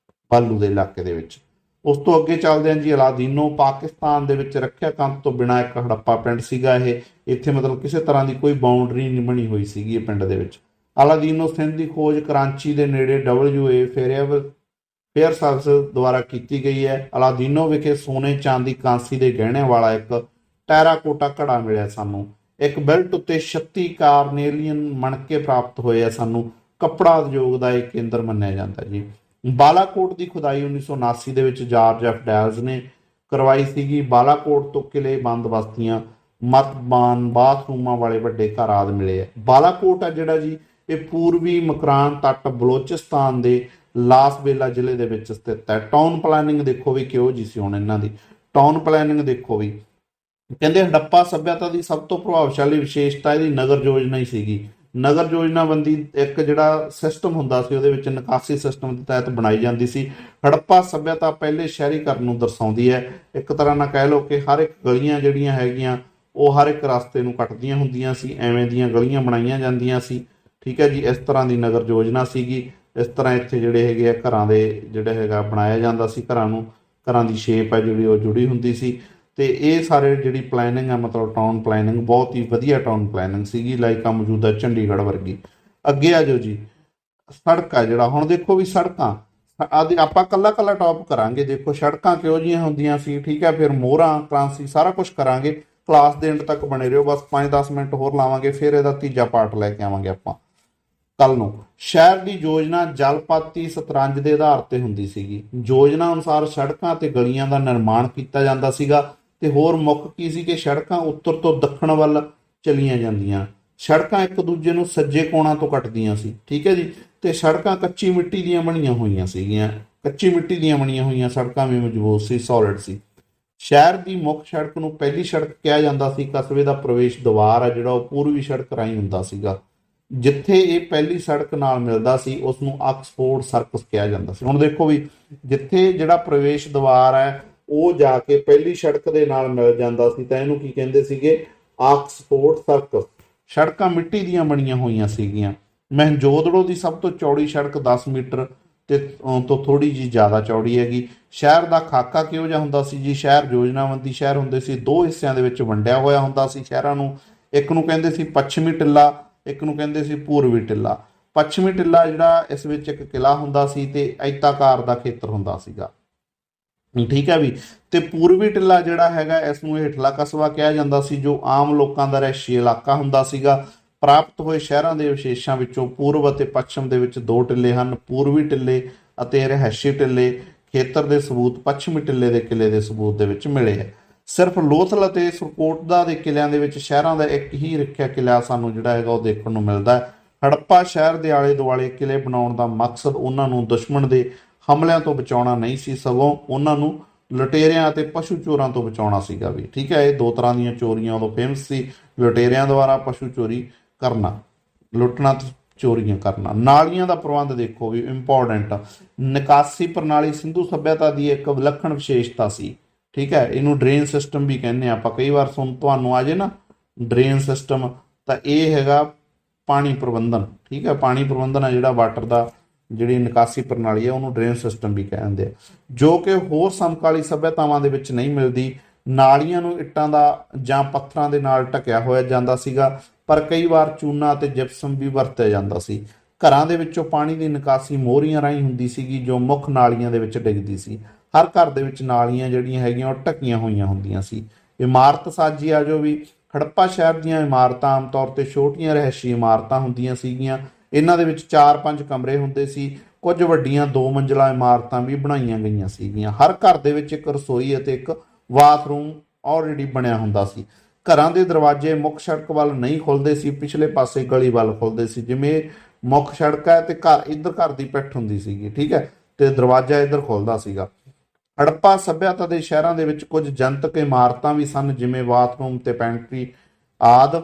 ਬਾਲੂ ਦੇ ਇਲਾਕੇ ਦੇ ਵਿੱਚ। ਉਸ ਤੋਂ ਅੱਗੇ ਚੱਲਦੇ ਹਾਂ ਜੀ। ਅਲਾਦੀਨੋ ਪਾਕਿਸਤਾਨ ਦੇ ਵਿੱਚ ਰੱਖਿਆ ਕੰਧ ਤੋਂ ਬਿਨਾਂ ਇੱਕ ਹੜੱਪਾ ਪਿੰਡ ਸੀਗਾ ਇਹ। ਇੱਥੇ ਮਤਲਬ ਕਿਸੇ ਤਰ੍ਹਾਂ ਦੀ ਕੋਈ ਬਾਉਂਡਰੀ ਨਹੀਂ ਬਣੀ ਹੋਈ ਸੀਗੀ ਇਹ ਪਿੰਡ ਦੇ ਵਿੱਚ। ਅਲਾਦੀਨੋ ਸਿੰਧ ਦੀ ਖੋਜ ਕਰਾਚੀ ਦੇ ਨੇੜੇ WA ਫੇਅਰ ਸਰਵਿਸ ਦੁਆਰਾ ਕੀਤੀ ਗਈ ਹੈ। ਅਲਾਦੀਨੋ ਵਿਖੇ ਸੋਨੇ, ਚਾਂਦੀ, ਕਾਂਸੀ ਦੇ ਗਹਿਣੇ ਵਾਲਾ ਇੱਕ ਟੈਰਾਕੋਟਾ ਘੜਾ ਮਿਲਿਆ ਸਾਨੂੰ। ਇੱਕ ਬੈਲਟ ਉੱਤੇ 36 ਕਾਰਨੇਲੀਅਨ ਮਣਕੇ ਪ੍ਰਾਪਤ ਹੋਏ ਆ ਸਾਨੂੰ। ਕੱਪੜਾ ਉਦਯੋਗ ਦਾ ਇਹ ਕੇਂਦਰ ਮੰਨਿਆ ਜਾਂਦਾ ਜੀ। ਬਾਲਾਕੋਟ ਦੀ ਖੁਦਾਈ 1979 ਦੇ ਵਿੱਚ ਜਾਰਜ ਐਫ ਡੈਲਜ਼ ਨੇ ਕਰਵਾਈ ਸੀਗੀ। ਬਾਲਾਕੋਟ ਤੋਂ ਕਿਲੇ, ਬੰਦ ਬਸਤੀਆਂ, ਮਤਬਾਨ, ਬਾਥਰੂਮਾਂ ਵਾਲੇ ਵੱਡੇ ਘਰ ਆਦਿ ਮਿਲੇ ਆ। ਬਾਲਾਕੋਟ ਆ ਜਿਹੜਾ ਜੀ ਇਹ ਪੂਰਬੀ ਮਕਰਾਨ ਤੱਟ ਬਲੋਚਿਸਤਾਨ ਦੇ ਲਾਸਬੇਲਾ ਜ਼ਿਲ੍ਹੇ ਦੇ ਵਿੱਚ ਸਥਿਤ ਹੈ। ਟਾਊਨ ਪਲਾਨਿੰਗ ਦੇਖੋ ਵੀ ਕਿਹੋ ਜਿਹੀ ਸੀ ਹੁਣ ਇਹਨਾਂ ਦੀ। ਟਾਊਨ ਪਲਾਨਿੰਗ ਦੇਖੋ ਵੀ, ਕਹਿੰਦੇ ਹੜੱਪਾ ਸੱਭਿਅਤਾ ਦੀ ਸਭ ਤੋਂ ਪ੍ਰਭਾਵਸ਼ਾਲੀ ਵਿਸ਼ੇਸ਼ਤਾ ਇਹਦੀ ਨਗਰ ਯੋਜਨਾ ਹੀ ਸੀਗੀ। ਨਗਰ ਯੋਜਨਾਬੰਦੀ ਇੱਕ ਜਿਹੜਾ ਸਿਸਟਮ ਹੁੰਦਾ ਸੀ ਉਹਦੇ ਵਿੱਚ ਨਿਕਾਸੀ ਸਿਸਟਮ ਦੇ ਤਹਿਤ ਬਣਾਈ ਜਾਂਦੀ ਸੀ। ਹੜੱਪਾ ਸੱਭਿਅਤਾ ਪਹਿਲੇ ਸ਼ਹਿਰੀਕਰਨ ਨੂੰ ਦਰਸਾਉਂਦੀ ਹੈ। ਇੱਕ ਤਰ੍ਹਾਂ ਨਾਲ ਕਹਿ ਲਓ ਕਿ ਹਰ ਇੱਕ ਗਲੀਆਂ ਜਿਹੜੀਆਂ ਹੈਗੀਆਂ ਉਹ ਹਰ ਇੱਕ ਰਸਤੇ ਨੂੰ ਕੱਟਦੀਆਂ ਹੁੰਦੀਆਂ ਸੀ, ਐਵੇਂ ਦੀਆਂ ਗਲੀਆਂ ਬਣਾਈਆਂ ਜਾਂਦੀਆਂ ਸੀ। ਠੀਕ ਹੈ ਜੀ, ਇਸ ਤਰ੍ਹਾਂ ਦੀ ਨਗਰ ਯੋਜਨਾ ਸੀਗੀ। ਇਸ ਤਰ੍ਹਾਂ ਇੱਥੇ ਜਿਹੜੇ ਹੈਗੇ ਆ ਘਰਾਂ ਦੇ ਜਿਹੜੇ ਹੈਗਾ ਬਣਾਇਆ ਜਾਂਦਾ ਸੀ, ਘਰਾਂ ਦੀ ਸ਼ੇਪ ਹੈ ਜਿਹੜੀ ਉਹ ਜੁੜੀ ਹੁੰਦੀ ਸੀ। ਤੇ ਇਹ ਸਾਰੇ ਜਿਹੜੀ ਪਲੈਨਿੰਗ ਆ ਮਤਲਬ ਟਾਊਨ ਪਲੈਨਿੰਗ ਬਹੁਤ ਹੀ ਵਧੀਆ ਟਾਊਨ ਪਲੈਨਿੰਗ ਸੀਗੀ, ਲਾਈਕ ਆ ਮੌਜੂਦਾ ਚੰਡੀਗੜ੍ਹ ਵਰਗੀ। ਅੱਗੇ ਆ ਜਾਓ ਜੀ। ਸੜਕ ਆ ਜਿਹੜਾ ਹੁਣ ਦੇਖੋ ਵੀ ਸੜਕਾਂ ਆਦਿ ਆਪਾਂ ਕੱਲਾ ਟੌਪ ਕਰਾਂਗੇ। ਦੇਖੋ ਸੜਕਾਂ ਕਿਹੋ ਜਿਹੀਆਂ ਹੁੰਦੀਆਂ ਸੀ, ਠੀਕ ਹੈ। ਫਿਰ ਮੋਹਰਾਂ, ਕ੍ਰਾਂਸੀ, ਸਾਰਾ ਕੁਝ ਕਰਾਂਗੇ। ਕਲਾਸ ਦੇ ਐਂਡ ਤੱਕ ਬਣੇ ਰਹੋ, ਬਸ 5-10 ਮਿੰਟ ਹੋਰ ਲਾਵਾਂਗੇ, ਫਿਰ ਇਹਦਾ ਤੀਜਾ ਪਾਰਟ ਲੈ ਕੇ ਆਵਾਂਗੇ ਆਪਾਂ ਕੱਲ ਨੂੰ। ਸ਼ਹਿਰ ਦੀ ਯੋਜਨਾ ਜਲਪਾਤੀ ਸ਼ਤਰੰਜ ਦੇ ਆਧਾਰ ਤੇ ਹੁੰਦੀ ਸੀਗੀ। ਯੋਜਨਾ ਅਨੁਸਾਰ ਸੜਕਾਂ ਤੇ ਗਲੀਆਂ ਦਾ ਨਿਰਮਾਣ ਕੀਤਾ ਜਾਂਦਾ ਸੀਗਾ। ਤੇ ਹੋਰ ਮੁੱਖ ਕੀ ਸੀ ਕਿ ਸੜਕਾਂ ਉੱਤਰ ਤੋਂ ਦੱਖਣ ਵੱਲ ਚਲੀਆਂ ਜਾਂਦੀਆਂ। ਸੜਕਾਂ ਇੱਕ ਦੂਜੇ ਨੂੰ ਸੱਜੇ ਕੋਣਾਂ ਤੋਂ ਕੱਟਦੀਆਂ ਸੀ, ਠੀਕ ਹੈ ਜੀ। ਤੇ ਸੜਕਾਂ ਕੱਚੀ ਮਿੱਟੀ ਦੀਆਂ ਬਣੀਆਂ ਹੋਈਆਂ ਸੀਗੀਆਂ। ਕੱਚੀ ਮਿੱਟੀ ਦੀਆਂ ਬਣੀਆਂ ਹੋਈਆਂ ਸੜਕਾਂ ਵੀ ਮਜ਼ਬੂਤ ਸੀ, ਸੋਲਿਡ ਸੀ। ਸ਼ਹਿਰ ਦੀ ਮੁੱਖ ਸੜਕ ਨੂੰ ਪਹਿਲੀ ਸੜਕ ਕਿਹਾ ਜਾਂਦਾ ਸੀ। ਕਸਬੇ ਦਾ ਪ੍ਰਵੇਸ਼ ਦੁਆਰ ਆ ਜਿਹੜਾ ਉਹ ਪੂਰਬੀ ਸੜਕ ਰਾਹੀਂ ਹੁੰਦਾ ਸੀਗਾ। ਜਿੱਥੇ ਇਹ ਪਹਿਲੀ ਸੜਕ ਨਾਲ ਮਿਲਦਾ ਸੀ ਉਸ ਨੂੰ ਆਕਸਫੋਰਡ ਸਰਕਸ ਕਿਹਾ ਜਾਂਦਾ ਸੀ। ਹੁਣ ਦੇਖੋ ਵੀ ਜਿੱਥੇ ਜਿਹੜਾ ਪ੍ਰਵੇਸ਼ ਦੁਆਰ ਹੈ ਉਹ ਜਾ ਕੇ ਪਹਿਲੀ ਸੜਕ ਦੇ ਨਾਲ ਮਿਲ ਜਾਂਦਾ ਸੀ ਤਾਂ ਇਹਨੂੰ ਕੀ ਕਹਿੰਦੇ ਸੀਗੇ, ਆਕਸਫੋਰਡ ਸਰਕਸ। ਸੜਕਾਂ ਮਿੱਟੀ ਦੀਆਂ ਬਣੀਆਂ ਹੋਈਆਂ ਸੀਗੀਆਂ। ਮਹਿੰਜੋਦੜੋ ਦੀ ਸਭ ਤੋਂ ਚੌੜੀ ਸੜਕ 10 ਮੀਟਰ ਤੇ ਤੋਂ ਥੋੜੀ ਜਿਹੀ ਜ਼ਿਆਦਾ ਚੌੜੀ ਹੈਗੀ। ਸ਼ਹਿਰ ਦਾ ਖਾਕਾ ਕਿਹੋ ਜਿਹਾ ਹੁੰਦਾ ਸੀ ਜੀ? ਸ਼ਹਿਰ ਯੋਜਨਾਬੰਦੀ ਸ਼ਹਿਰ ਹੁੰਦੇ ਸੀ, ਦੋ ਹਿੱਸਿਆਂ ਦੇ ਵਿੱਚ ਵੰਡਿਆ ਹੋਇਆ ਹੁੰਦਾ ਸੀ ਸ਼ਹਿਰਾਂ ਨੂੰ। ਇੱਕ ਨੂੰ ਕਹਿੰਦੇ ਸੀ ਪੱਛਮੀ ਟਿੱਲਾ, ਇੱਕ ਨੂੰ ਕਹਿੰਦੇ ਸੀ ਪੂਰਬੀ ਟਿੱਲਾ। ਪੱਛਮੀ ਟਿੱਲਾ ਜਿਹੜਾ, ਇਸ ਵਿੱਚ ਇੱਕ ਕਿਲ੍ਹਾ ਹੁੰਦਾ ਸੀ ਤੇ ਆਇਤਾਕਾਰ ਦਾ ਖੇਤਰ ਹੁੰਦਾ ਸੀਗਾ, ਠੀਕ ਹੈ ਵੀ। ਤੇ ਪੂਰਬੀ ਟਿੱਲਾ ਜਿਹੜਾ ਹੈਗਾ, ਇਸ ਨੂੰ ਹੇਠਲਾ ਕਸਬਾ ਕਿਹਾ ਜਾਂਦਾ ਸੀ, ਜੋ ਆਮ ਲੋਕਾਂ ਦਾ ਰਿਹਾਇਸ਼ੀ ਇਲਾਕਾ ਹੁੰਦਾ ਸੀਗਾ। ਪ੍ਰਾਪਤ ਹੋਏ ਸ਼ਹਿਰਾਂ ਦੇ ਵਿਸ਼ੇਸ਼ਾਂ ਵਿੱਚੋਂ ਪੂਰਬ ਅਤੇ ਪੱਛਮ ਦੇ ਵਿੱਚ ਦੋ ਟਿੱਲੇ ਹਨ, ਪੂਰਬੀ ਟਿੱਲੇ ਅਤੇ ਰਿਹਾਇਸ਼ੀ ਟਿੱਲੇ। ਖੇਤਰ ਦੇ ਸਬੂਤ ਪੱਛਮੀ ਟਿੱਲੇ ਦੇ ਕਿਲ੍ਹੇ ਦੇ ਸਬੂਤ ਦੇ ਵਿੱਚ ਮਿਲੇ ਹੈ। ਸਿਰਫ ਲੋਥਲ ਅਤੇ ਸਰਕੋਟਦਾ ਦੇ ਕਿਲ੍ਹਿਆਂ ਦੇ ਵਿੱਚ ਸ਼ਹਿਰਾਂ ਦਾ ਇੱਕ ਹੀ ਰੱਖਿਆ ਕਿਲ੍ਹਾ ਸਾਨੂੰ ਜਿਹੜਾ ਹੈਗਾ ਉਹ ਦੇਖਣ ਨੂੰ ਮਿਲਦਾ ਹੈ। ਹੜੱਪਾ ਸ਼ਹਿਰ ਦੇ ਆਲੇ ਦੁਆਲੇ ਕਿਲ੍ਹੇ ਬਣਾਉਣ ਦਾ ਮਕਸਦ ਉਹਨਾਂ ਨੂੰ ਦੁਸ਼ਮਣ ਦੇ ਹਮਲਿਆਂ ਤੋਂ ਬਚਾਉਣਾ ਨਹੀਂ ਸੀ, ਸਗੋਂ ਉਹਨਾਂ ਨੂੰ ਲੁਟੇਰਿਆਂ ਅਤੇ ਪਸ਼ੂ ਚੋਰਾਂ ਤੋਂ ਬਚਾਉਣਾ ਸੀਗਾ ਵੀ, ਠੀਕ ਹੈ। ਇਹ ਦੋ ਤਰ੍ਹਾਂ ਦੀਆਂ ਚੋਰੀਆਂ ਉਦੋਂ ਫੇਮਸ ਸੀ, ਲੁਟੇਰਿਆਂ ਦੁਆਰਾ ਪਸ਼ੂ ਚੋਰੀ ਕਰਨਾ, ਲੁੱਟਣਾ ਤੇ ਚੋਰੀਆਂ ਕਰਨਾ। ਨਾਲੀਆਂ ਦਾ ਪ੍ਰਬੰਧ ਦੇਖੋ ਵੀ ਇੰਪੋਰਟੈਂਟ। ਨਿਕਾਸੀ ਪ੍ਰਣਾਲੀ ਸਿੰਧੂ ਸੱਭਿਅਤਾ ਦੀ ਇੱਕ ਵਿਲੱਖਣ ਵਿਸ਼ੇਸ਼ਤਾ ਸੀ, ਠੀਕ ਹੈ। ਇਹਨੂੰ ਡਰੇਨ ਸਿਸਟਮ ਵੀ ਕਹਿੰਦੇ ਆਪਾਂ। ਕਈ ਵਾਰ ਤੁਹਾਨੂੰ ਆ ਜੇ ਨਾ ਡਰੇਨ ਸਿਸਟਮ, ਤਾਂ ਇਹ ਹੈਗਾ ਪਾਣੀ ਪ੍ਰਬੰਧਨ, ਠੀਕ ਹੈ। ਪਾਣੀ ਪ੍ਰਬੰਧਨ ਹੈ ਜਿਹੜਾ ਵਾਟਰ ਦਾ, ਜਿਹੜੀ ਨਿਕਾਸੀ ਪ੍ਰਣਾਲੀ ਹੈ ਉਹਨੂੰ ਡਰੇਨ ਸਿਸਟਮ ਵੀ ਕਹਿੰਦੇ ਆ, ਜੋ ਕਿ ਹੋਰ ਸਮਕਾਲੀ ਸੱਭਿਅਤਾਵਾਂ ਦੇ ਵਿੱਚ ਨਹੀਂ ਮਿਲਦੀ। ਨਾਲੀਆਂ ਨੂੰ ਇੱਟਾਂ ਦਾ ਜਾਂ ਪੱਥਰਾਂ ਦੇ ਨਾਲ ਢਕਿਆ ਹੋਇਆ ਜਾਂਦਾ ਸੀਗਾ, ਪਰ ਕਈ ਵਾਰ ਚੂਨਾ ਅਤੇ ਜਿਪਸਮ ਵੀ ਵਰਤਿਆ ਜਾਂਦਾ ਸੀ। ਘਰਾਂ ਦੇ ਵਿੱਚੋਂ ਪਾਣੀ ਦੀ ਨਿਕਾਸੀ ਮੋਹਰੀਆਂ ਰਾਹੀਂ ਹੁੰਦੀ ਸੀਗੀ, ਜੋ ਮੁੱਖ ਨਾਲੀਆਂ ਦੇ ਵਿੱਚ ਡਿੱਗਦੀ ਸੀ। ਹਰ ਘਰ ਦੇ ਵਿੱਚ ਨਾਲੀਆਂ ਜਿਹੜੀਆਂ ਹੈਗੀਆਂ ਉਹ ਢੱਕੀਆਂ ਹੋਈਆਂ ਹੁੰਦੀਆਂ ਸੀ। ਇਮਾਰਤ ਸਾਜੀ ਆ ਜੋ ਵੀ, ਹੜੱਪਾ ਸ਼ਹਿਰ ਦੀਆਂ ਇਮਾਰਤਾਂ ਆਮ ਤੌਰ 'ਤੇ ਛੋਟੀਆਂ ਰਿਹਾਇਸ਼ੀ ਇਮਾਰਤਾਂ ਹੁੰਦੀਆਂ ਸੀਗੀਆਂ। ਇਹਨਾਂ ਦੇ ਵਿੱਚ 4-5 ਕਮਰੇ ਹੁੰਦੇ ਸੀ। ਕੁਝ ਵੱਡੀਆਂ 2 ਮੰਜ਼ਿਲਾ ਇਮਾਰਤਾਂ ਵੀ ਬਣਾਈਆਂ ਗਈਆਂ ਸੀਗੀਆਂ। ਹਰ ਘਰ ਦੇ ਵਿੱਚ ਇੱਕ ਰਸੋਈ ਅਤੇ ਇੱਕ ਬਾਥਰੂਮ ਆਲਰੇਡੀ ਬਣਿਆ ਹੁੰਦਾ ਸੀ। ਘਰਾਂ ਦੇ ਦਰਵਾਜ਼ੇ ਮੁੱਖ ਸੜਕ ਵੱਲ ਨਹੀਂ ਖੁੱਲ੍ਹਦੇ ਸੀ, ਪਿਛਲੇ ਪਾਸੇ ਗਲੀ ਵੱਲ ਖੁੱਲ੍ਹਦੇ ਸੀ। ਜਿਵੇਂ ਮੁੱਖ ਸੜਕ ਹੈ ਤੇ ਘਰ ਦੀ ਪਿੱਠ ਹੁੰਦੀ ਸੀਗੀ, ਠੀਕ ਹੈ, ਤੇ ਦਰਵਾਜ਼ਾ ਇੱਧਰ ਖੁੱਲ੍ਹਦਾ ਸੀਗਾ। ਹੜੱਪਾ ਸੱਭਿਅਤਾ ਦੇ ਸ਼ਹਿਰਾਂ ਦੇ ਵਿੱਚ ਕੁਝ ਜਨਤਕ ਇਮਾਰਤਾਂ ਵੀ ਸਨ, ਜਿਵੇਂ ਬਾਥਰੂਮ ਤੇ ਪੈਂਟਰੀ ਆਦਿ।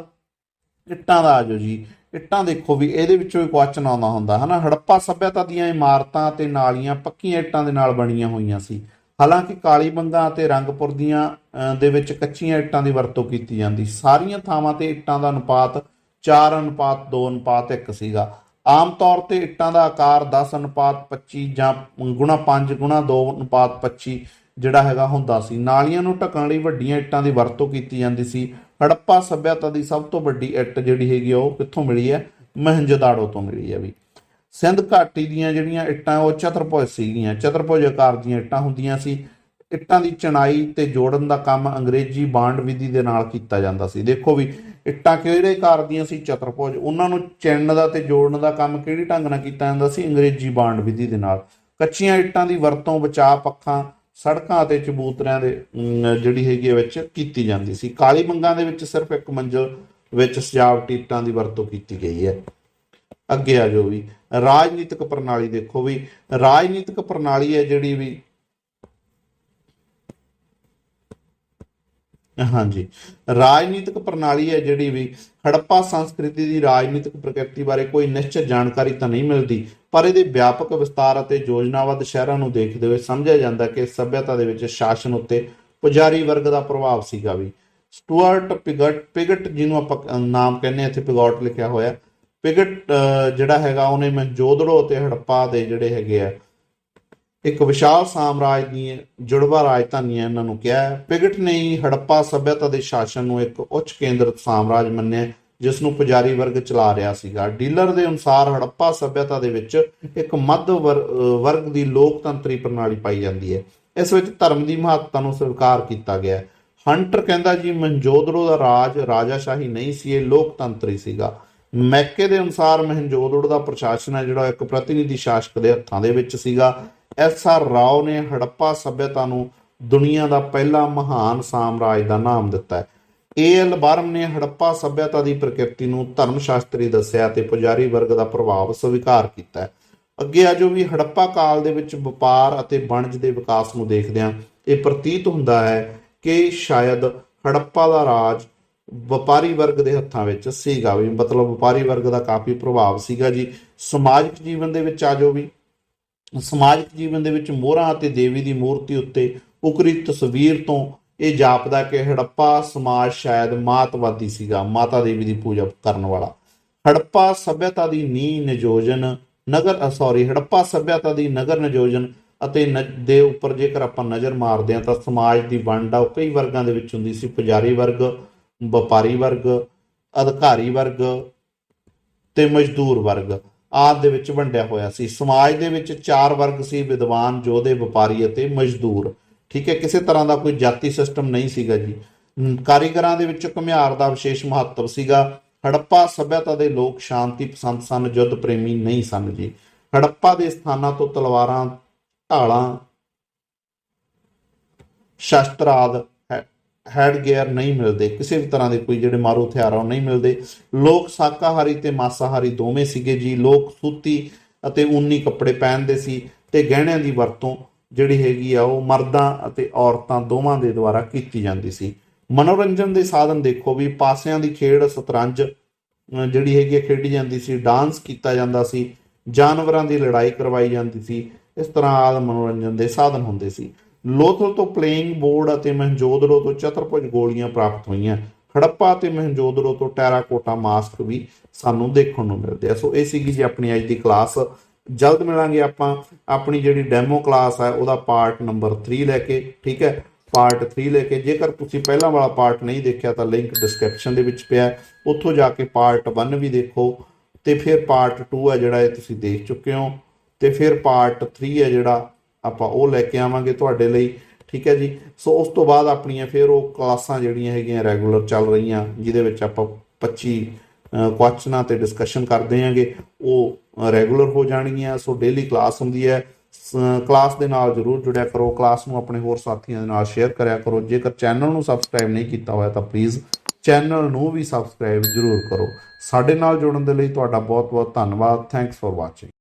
ਇੱਟਾਂ ਦਾ ਆਜੋ ਜੀ, ਇੱਟਾਂ ਦੇਖੋ ਵੀ ਇਹਦੇ ਵਿੱਚੋਂ ਹੀ ਕੁਐਸਚਨ ਆਉਂਦਾ ਹੁੰਦਾ ਹੈ ਨਾ। ਹੜੱਪਾ ਸੱਭਿਅਤਾ ਦੀਆਂ ਇਮਾਰਤਾਂ ਅਤੇ ਨਾਲੀਆਂ ਪੱਕੀਆਂ ਇੱਟਾਂ ਦੇ ਨਾਲ ਬਣੀਆਂ ਹੋਈਆਂ ਸੀ। ਹਾਲਾਂਕਿ ਕਾਲੀਬੰਗਾ ਅਤੇ ਰੰਗਪੁਰ ਦੀਆਂ ਦੇ ਵਿੱਚ ਕੱਚੀਆਂ ਇੱਟਾਂ ਦੀ ਵਰਤੋਂ ਕੀਤੀ ਜਾਂਦੀ। ਸਾਰੀਆਂ ਥਾਵਾਂ ਤੇ ਇੱਟਾਂ ਦਾ ਅਨੁਪਾਤ 4:2:1 ਸੀਗਾ। ਆਮ ਤੌਰ ਤੇ ਇੱਟਾਂ ਦਾ ਆਕਾਰ 10:25 ਜਾਂ ਗੁਣਾ 5 ਗੁਣਾ 2:25 ਜਿਹੜਾ ਹੈਗਾ ਹੁੰਦਾ ਸੀ। ਨਾਲੀਆਂ ਨੂੰ ਢੱਕਣ ਲਈ ਵੱਡੀਆਂ ਇੱਟਾਂ ਦੀ ਵਰਤੋਂ ਕੀਤੀ ਜਾਂਦੀ ਸੀ। ਹੜੱਪਾ ਸੱਭਿਅਤਾ ਦੀ ਸਭ ਤੋਂ ਵੱਡੀ ਇੱਟ ਜਿਹੜੀ ਹੈਗੀ ਉਹ ਕਿੱਥੋਂ ਮਿਲੀ ਹੈ? ਮਹਿੰਜੋਦਾੜੋ ਤੋਂ ਮਿਲੀ ਹੈ ਵੀ। ਸਿੰਧ ਘਾਟੀ ਦੀਆਂ ਜਿਹੜੀਆਂ ਇੱਟਾਂ ਉਹ ਚਤੁਰਭੁਜ ਸੀਗੀਆਂ, ਚਤੁਰਭੁਜ ਆਕਾਰ ਦੀਆਂ ਇੱਟਾਂ ਹੁੰਦੀਆਂ ਸੀ। ਇੱਟਾਂ ਦੀ ਚਿਣਾਈ ਤੇ ਜੋੜਨ ਦਾ ਕੰਮ ਅੰਗਰੇਜ਼ੀ ਬਾਂਡ ਵਿਧੀ ਦੇ ਨਾਲ ਕੀਤਾ ਜਾਂਦਾ ਸੀ। ਦੇਖੋ ਵੀ ਇੱਟਾਂ ਕਿਹੜੇ ਆਕਾਰ ਦੀਆਂ ਸੀ? ਚਤੁਰਭੁਜ। ਉਹਨਾਂ ਨੂੰ ਚਿਣਨ ਦਾ ਤੇ ਜੋੜਨ ਦਾ ਕੰਮ ਕਿਹੜੀ ਢੰਗ ਨਾਲ ਕੀਤਾ ਜਾਂਦਾ ਸੀ? ਅੰਗਰੇਜ਼ੀ ਬਾਂਡ ਵਿਧੀ ਦੇ ਨਾਲ। ਕੱਚੀਆਂ ਇੱਟਾਂ ਦੀ ਵਰਤੋਂ ਬਚਾਅ ਪੱਖਾਂ, ਸੜਕਾਂ ਅਤੇ ਚਬੂਤਰਿਆਂ ਦੇ ਜਿਹੜੀ ਹੈਗੀ ਵਿੱਚ ਕੀਤੀ ਜਾਂਦੀ ਸੀ। ਕਾਲੀਬੰਗਾ ਦੇ ਵਿੱਚ ਸਿਰਫ ਇੱਕ ਮੰਜ਼ਿਲ ਵਿੱਚ ਸਜਾਵਟੀ ਇੱਟਾਂ ਦੀ ਵਰਤੋਂ ਕੀਤੀ ਗਈ ਹੈ। ਅੱਗੇ ਆ ਜਾਓ ਵੀ, ਰਾਜਨੀਤਿਕ ਪ੍ਰਣਾਲੀ ਦੇਖੋ ਵੀ। ਰਾਜਨੀਤਿਕ ਪ੍ਰਣਾਲੀ ਹੈ ਜਿਹੜੀ ਵੀ, ਹਾਂਜੀ, ਰਾਜਨੀਤਿਕ ਪ੍ਰਣਾਲੀ ਹੈ ਜਿਹੜੀ ਵੀ। ਹੜੱਪਾ ਸੰਸਕ੍ਰਿਤੀ ਦੀ ਰਾਜਨੀਤਿਕ ਪ੍ਰਕਿਰਤੀ ਬਾਰੇ ਕੋਈ ਨਿਸ਼ਚਿਤ ਜਾਣਕਾਰੀ ਤਾਂ ਨਹੀਂ ਮਿਲਦੀ, ਪਰ ਇਹਦੇ ਵਿਆਪਕ ਵਿਸਤਾਰ ਅਤੇ ਯੋਜਨਾਬੱਧ ਸ਼ਹਿਰਾਂ ਨੂੰ ਦੇਖਦੇ ਹੋਏ ਸਮਝਿਆ ਜਾਂਦਾ ਕਿ ਸੱਭਿਅਤਾ ਦੇ ਵਿੱਚ ਸ਼ਾਸਨ ਉੱਤੇ ਪੁਜਾਰੀ ਵਰਗ ਦਾ ਪ੍ਰਭਾਵ ਸੀਗਾ ਵੀ। ਸਟੂਅਰਟ ਪਿਗਟ ਜਿਹਨੂੰ ਆਪਾਂ ਨਾਮ ਕਹਿੰਦੇ, ਇੱਥੇ ਪਿਗੌਟ ਲਿਖਿਆ ਹੋਇਆ। ਪਿਗਟ ਜਿਹੜਾ ਹੈਗਾ ਉਹਨੇ ਮਹਿੰਜੋਦੜੋ ਅਤੇ ਹੜੱਪਾ ਦੇ ਜਿਹੜੇ ਹੈਗੇ ਆ ਇੱਕ ਵਿਸ਼ਾਲ ਸਾਮਰਾਜ ਦੀਆਂ ਜੁੜਵਾ ਰਾਜਧਾਨੀਆਂ ਇਹਨਾਂ ਨੂੰ ਕਿਹਾ ਹੈ। ਪਿਗਟ ਨੇ ਹੀ ਹੜੱਪਾ ਸੱਭਿਅਤਾ ਦੇ ਸ਼ਾਸਨ ਨੂੰ ਇੱਕ ਉੱਚ ਕੇਂਦਰਿਤ ਸਾਮਰਾਜ ਮੰਨਿਆ, ਜਿਸ ਨੂੰ ਪੁਜਾਰੀ ਵਰਗ ਚਲਾ ਰਿਹਾ ਸੀਗਾ। ਡੀਲਰ ਦੇ ਅਨੁਸਾਰ ਹੜੱਪਾ ਸੱਭਿਅਤਾ ਦੇ ਵਿੱਚ ਇੱਕ ਮੱਧ ਵਰਗ ਦੀ ਲੋਕਤੰਤਰੀ ਪ੍ਰਣਾਲੀ ਪਾਈ ਜਾਂਦੀ ਹੈ। ਇਸ ਵਿੱਚ ਧਰਮ ਦੀ ਮਹੱਤਤਾ ਨੂੰ ਸਵੀਕਾਰ ਕੀਤਾ ਗਿਆ। ਹੰਟਰ ਕਹਿੰਦਾ ਜੀ ਮਹਿੰਜੋਦੜੋ ਦਾ ਰਾਜ ਰਾਜਾਸ਼ਾਹੀ ਨਹੀਂ ਸੀ, ਇਹ ਲੋਕਤੰਤਰੀ ਸੀਗਾ। ਮੈਕੇ ਦੇ ਅਨੁਸਾਰ ਮਹਿੰਜੋਦੜੋ ਦਾ ਪ੍ਰਸ਼ਾਸਨ ਹੈ ਜਿਹੜਾ ਇੱਕ ਪ੍ਰਤੀਨਿਧੀ ਸ਼ਾਸਕ ਦੇ ਹੱਥਾਂ ਦੇ ਵਿੱਚ ਸੀਗਾ। SR ਰਾਓ ਨੇ ਹੜੱਪਾ ਸੱਭਿਅਤਾ ਨੂੰ ਦੁਨੀਆ ਦਾ ਪਹਿਲਾ ਮਹਾਨ ਸਾਮਰਾਜ ਦਾ ਨਾਮ ਦਿੱਤਾ ਹੈ। AL ਬਾਰਮ ਨੇ ਹੜੱਪਾ ਸੱਭਿਅਤਾ ਦੀ ਪ੍ਰਕਿਰਤੀ ਨੂੰ ਧਰਮ ਸ਼ਾਸਤਰੀ ਦੱਸਿਆ ਤੇ ਪੁਜਾਰੀ ਵਰਗ ਦਾ ਪ੍ਰਭਾਵ ਸਵੀਕਾਰ ਕੀਤਾ ਹੈ। ਅੱਗੇ ਆ ਜੋ ਵੀ, ਹੜੱਪਾ ਕਾਲ ਦੇ ਵਿੱਚ ਵਪਾਰ ਅਤੇ ਵਣਜ ਦੇ ਵਿਕਾਸ ਨੂੰ ਦੇਖਦਿਆਂ ਇਹ ਪ੍ਰਤੀਤ ਹੁੰਦਾ ਹੈ ਕਿ ਸ਼ਾਇਦ ਹੜੱਪਾ ਦਾ ਰਾਜ ਵਪਾਰੀ ਵਰਗ ਦੇ ਹੱਥਾਂ ਵਿੱਚ ਸੀਗਾ ਵੀ, ਮਤਲਬ ਵਪਾਰੀ ਵਰਗ ਦਾ ਕਾਫੀ ਪ੍ਰਭਾਵ ਸੀਗਾ ਜੀ। ਸਮਾਜਿਕ ਜੀਵਨ ਦੇ ਵਿੱਚ ਆ ਜੋ ਵੀ, ਸਮਾਜਿਕ ਜੀਵਨ ਦੇ ਵਿੱਚ ਮੋਹਰਾਂ ਅਤੇ ਦੇਵੀ ਦੀ ਮੂਰਤੀ ਉੱਤੇ ਉਕਰੀ ਤਸਵੀਰ ਤੋਂ ਇਹ ਜਾਪਦਾ ਕਿ ਹੜੱਪਾ ਸਮਾਜ ਸ਼ਾਇਦ ਮਾਤਵਾਦੀ ਸੀਗਾ, ਮਾਤਾ ਦੇਵੀ ਦੀ ਪੂਜਾ ਕਰਨ ਵਾਲਾ। ਹੜੱਪਾ ਸੱਭਿਅਤਾ ਦੀ ਨੀਂਹ ਨਿਯੋਜਨ ਹੜੱਪਾ ਸੱਭਿਅਤਾ ਦੀ ਨਗਰ ਨਿਯੋਜਨ ਅਤੇ ਦੇ ਉੱਪਰ ਜੇਕਰ ਆਪਾਂ ਨਜ਼ਰ ਮਾਰਦੇ ਹਾਂ ਤਾਂ ਸਮਾਜ ਦੀ ਵੰਡ ਆ ਉਹ ਕਈ ਵਰਗਾਂ ਦੇ ਵਿੱਚ ਹੁੰਦੀ ਸੀ। ਪੁਜਾਰੀ ਵਰਗ, ਵਪਾਰੀ ਵਰਗ, ਅਧਿਕਾਰੀ ਵਰਗ ਤੇ ਮਜ਼ਦੂਰ ਵਰਗ ਆਦਿ ਦੇ ਵਿੱਚ ਵੰਡਿਆ ਹੋਇਆ ਸੀ। ਸਮਾਜ ਦੇ ਵਿੱਚ 4 ਵਰਗ ਸੀ: ਵਿਦਵਾਨ, ਯੋਧੇ, ਵਪਾਰੀ ਅਤੇ ਮਜ਼ਦੂਰ। ਠੀਕ ਹੈ, ਕਿਸੇ ਤਰ੍ਹਾਂ ਦਾ ਕੋਈ ਜਾਤੀ ਸਿਸਟਮ ਨਹੀਂ ਸੀਗਾ ਜੀ। ਕਾਰੀਗਰਾਂ ਦੇ ਵਿੱਚ ਘੁਮਿਆਰ ਦਾ ਵਿਸ਼ੇਸ਼ ਮਹੱਤਵ ਸੀਗਾ। ਹੜੱਪਾ ਸੱਭਿਅਤਾ ਦੇ ਲੋਕ ਸ਼ਾਂਤੀ ਪਸੰਦ ਸਨ, ਯੁੱਧ ਪ੍ਰੇਮੀ ਨਹੀਂ ਸਨ ਜੀ। ਹੜੱਪਾ ਦੇ ਸਥਾਨਾਂ ਤੋਂ ਤਲਵਾਰਾਂ, ਢਾਲਾਂ, ਸ਼ਸਤਰ ਆਦਿ ਹੈਡਗੇਅਰ ਨਹੀਂ ਮਿਲਦੇ, ਕਿਸੇ ਵੀ ਤਰ੍ਹਾਂ ਦੇ ਕੋਈ ਜਿਹੜੇ ਮਾਰੂ ਹਥਿਆਰ ਉਹ ਨਹੀਂ ਮਿਲਦੇ। ਲੋਕ ਸ਼ਾਕਾਹਾਰੀ ਤੇ ਮਾਸਾਹਾਰੀ ਦੋਵੇਂ ਸੀਗੇ ਜੀ। ਲੋਕ ਸੂਤੀ ਅਤੇ ਊਨੀ ਕੱਪੜੇ ਪਹਿਨਦੇ ਸੀ ਤੇ ਗਹਿਣਿਆਂ ਦੀ ਵਰਤੋਂ ਜਿਹੜੀ ਹੈਗੀ ਆ ਉਹ ਮਰਦਾਂ ਅਤੇ ਔਰਤਾਂ ਦੋਵਾਂ ਦੇ ਦੁਆਰਾ ਕੀਤੀ ਜਾਂਦੀ ਸੀ। ਮਨੋਰੰਜਨ ਦੇ ਸਾਧਨ ਦੇਖੋ ਵੀ ਪਾਸਿਆਂ ਦੀ ਖੇਡ, ਸ਼ਤਰੰਜ ਜਿਹੜੀ ਹੈਗੀ ਆ ਖੇਡੀ ਜਾਂਦੀ ਸੀ, ਡਾਂਸ ਕੀਤਾ ਜਾਂਦਾ ਸੀ, ਜਾਨਵਰਾਂ ਦੀ ਲੜਾਈ ਕਰਵਾਈ ਜਾਂਦੀ ਸੀ। ਇਸ ਤਰ੍ਹਾਂ ਆਦਿ ਮਨੋਰੰਜਨ ਦੇ ਸਾਧਨ ਹੁੰਦੇ ਸੀ। ਲੋਥਲ ਤੋਂ ਪਲੇਇੰਗ ਬੋਰਡ ਅਤੇ ਮਹੰਜੋਦੜੋ ਤੋਂ ਚਤੁਰਭੁਜ ਗੋਲੀਆਂ ਪ੍ਰਾਪਤ ਹੋਈਆਂ। ਹੜੱਪਾ ਅਤੇ ਮਹੰਜੋਦੜੋ ਤੋਂ ਟੈਰਾਕੋਟਾ ਮਾਸਕ ਵੀ ਸਾਨੂੰ ਦੇਖਣ ਨੂੰ ਮਿਲਦੇ ਆ। ਸੋ ਇਹ ਸੀਗੀ ਜੀ ਆਪਣੀ ਅੱਜ ਦੀ ਕਲਾਸ। ਜਲਦ ਮਿਲਾਂਗੇ ਆਪਾਂ ਆਪਣੀ ਜਿਹੜੀ ਡੈਮੋ ਕਲਾਸ ਹੈ ਉਹਦਾ ਪਾਰਟ ਨੰਬਰ 3 ਲੈ ਕੇ। ਠੀਕ ਹੈ, ਪਾਰਟ 3 ਲੈ ਕੇ। ਜੇਕਰ ਤੁਸੀਂ ਪਹਿਲਾਂ ਵਾਲਾ ਪਾਰਟ ਨਹੀਂ ਦੇਖਿਆ ਤਾਂ ਲਿੰਕ ਡਿਸਕ੍ਰਿਪਸ਼ਨ ਦੇ ਵਿੱਚ ਪਿਆ, ਉੱਥੋਂ ਜਾ ਕੇ ਪਾਰਟ 1 ਵੀ ਦੇਖੋ ਤੇ ਫਿਰ ਪਾਰਟ 2 ਹੈ ਜਿਹੜਾ ਇਹ ਤੁਸੀਂ ਦੇਖ ਚੁੱਕੇ ਹੋ, ਤੇ ਫਿਰ ਪਾਰਟ 3 ਹੈ ਜਿਹੜਾ ਆਪਾਂ ਉਹ ਲੈ ਕੇ ਆਵਾਂਗੇ ਤੁਹਾਡੇ ਲਈ। ਠੀਕ ਹੈ ਜੀ। ਸੋ ਉਸ ਤੋਂ ਬਾਅਦ ਆਪਣੀਆਂ ਫਿਰ ਉਹ ਕਲਾਸਾਂ ਜਿਹੜੀਆਂ ਹੈਗੀਆਂ ਰੈਗੂਲਰ ਚੱਲ ਰਹੀਆਂ, ਜਿਹਦੇ ਵਿੱਚ ਆਪਾਂ 25 ਕੁਐਸਚਨਾਂ ਤੇ ਡਿਸਕਸ਼ਨ ਕਰਦੇ ਆਂਗੇ, ਉਹ ਰੈਗੂਲਰ ਹੋ ਜਾਣਗੀਆਂ। ਸੋ ਡੇਲੀ ਕਲਾਸ ਹੁੰਦੀ ਹੈ। ਕਲਾਸ ਦੇ ਨਾਲ ਜ਼ਰੂਰ ਜੁੜਿਆ ਕਰੋ। ਕਲਾਸ ਨੂੰ ਆਪਣੇ ਹੋਰ ਸਾਥੀਆਂ ਦੇ ਨਾਲ ਸ਼ੇਅਰ ਕਰਿਆ ਕਰੋ। ਜੇਕਰ ਚੈਨਲ ਨੂੰ ਸਬਸਕ੍ਰਾਈਬ ਨਹੀਂ ਕੀਤਾ ਹੋਇਆ ਤਾਂ ਪਲੀਜ਼ ਚੈਨਲ ਨੂੰ ਵੀ ਸਬਸਕ੍ਰਾਈਬ ਜ਼ਰੂਰ ਕਰੋ। ਸਾਡੇ ਨਾਲ ਜੁੜਨ ਦੇ ਲਈ ਤੁਹਾਡਾ ਬਹੁਤ ਬਹੁਤ ਧੰਨਵਾਦ। Thanks for watching.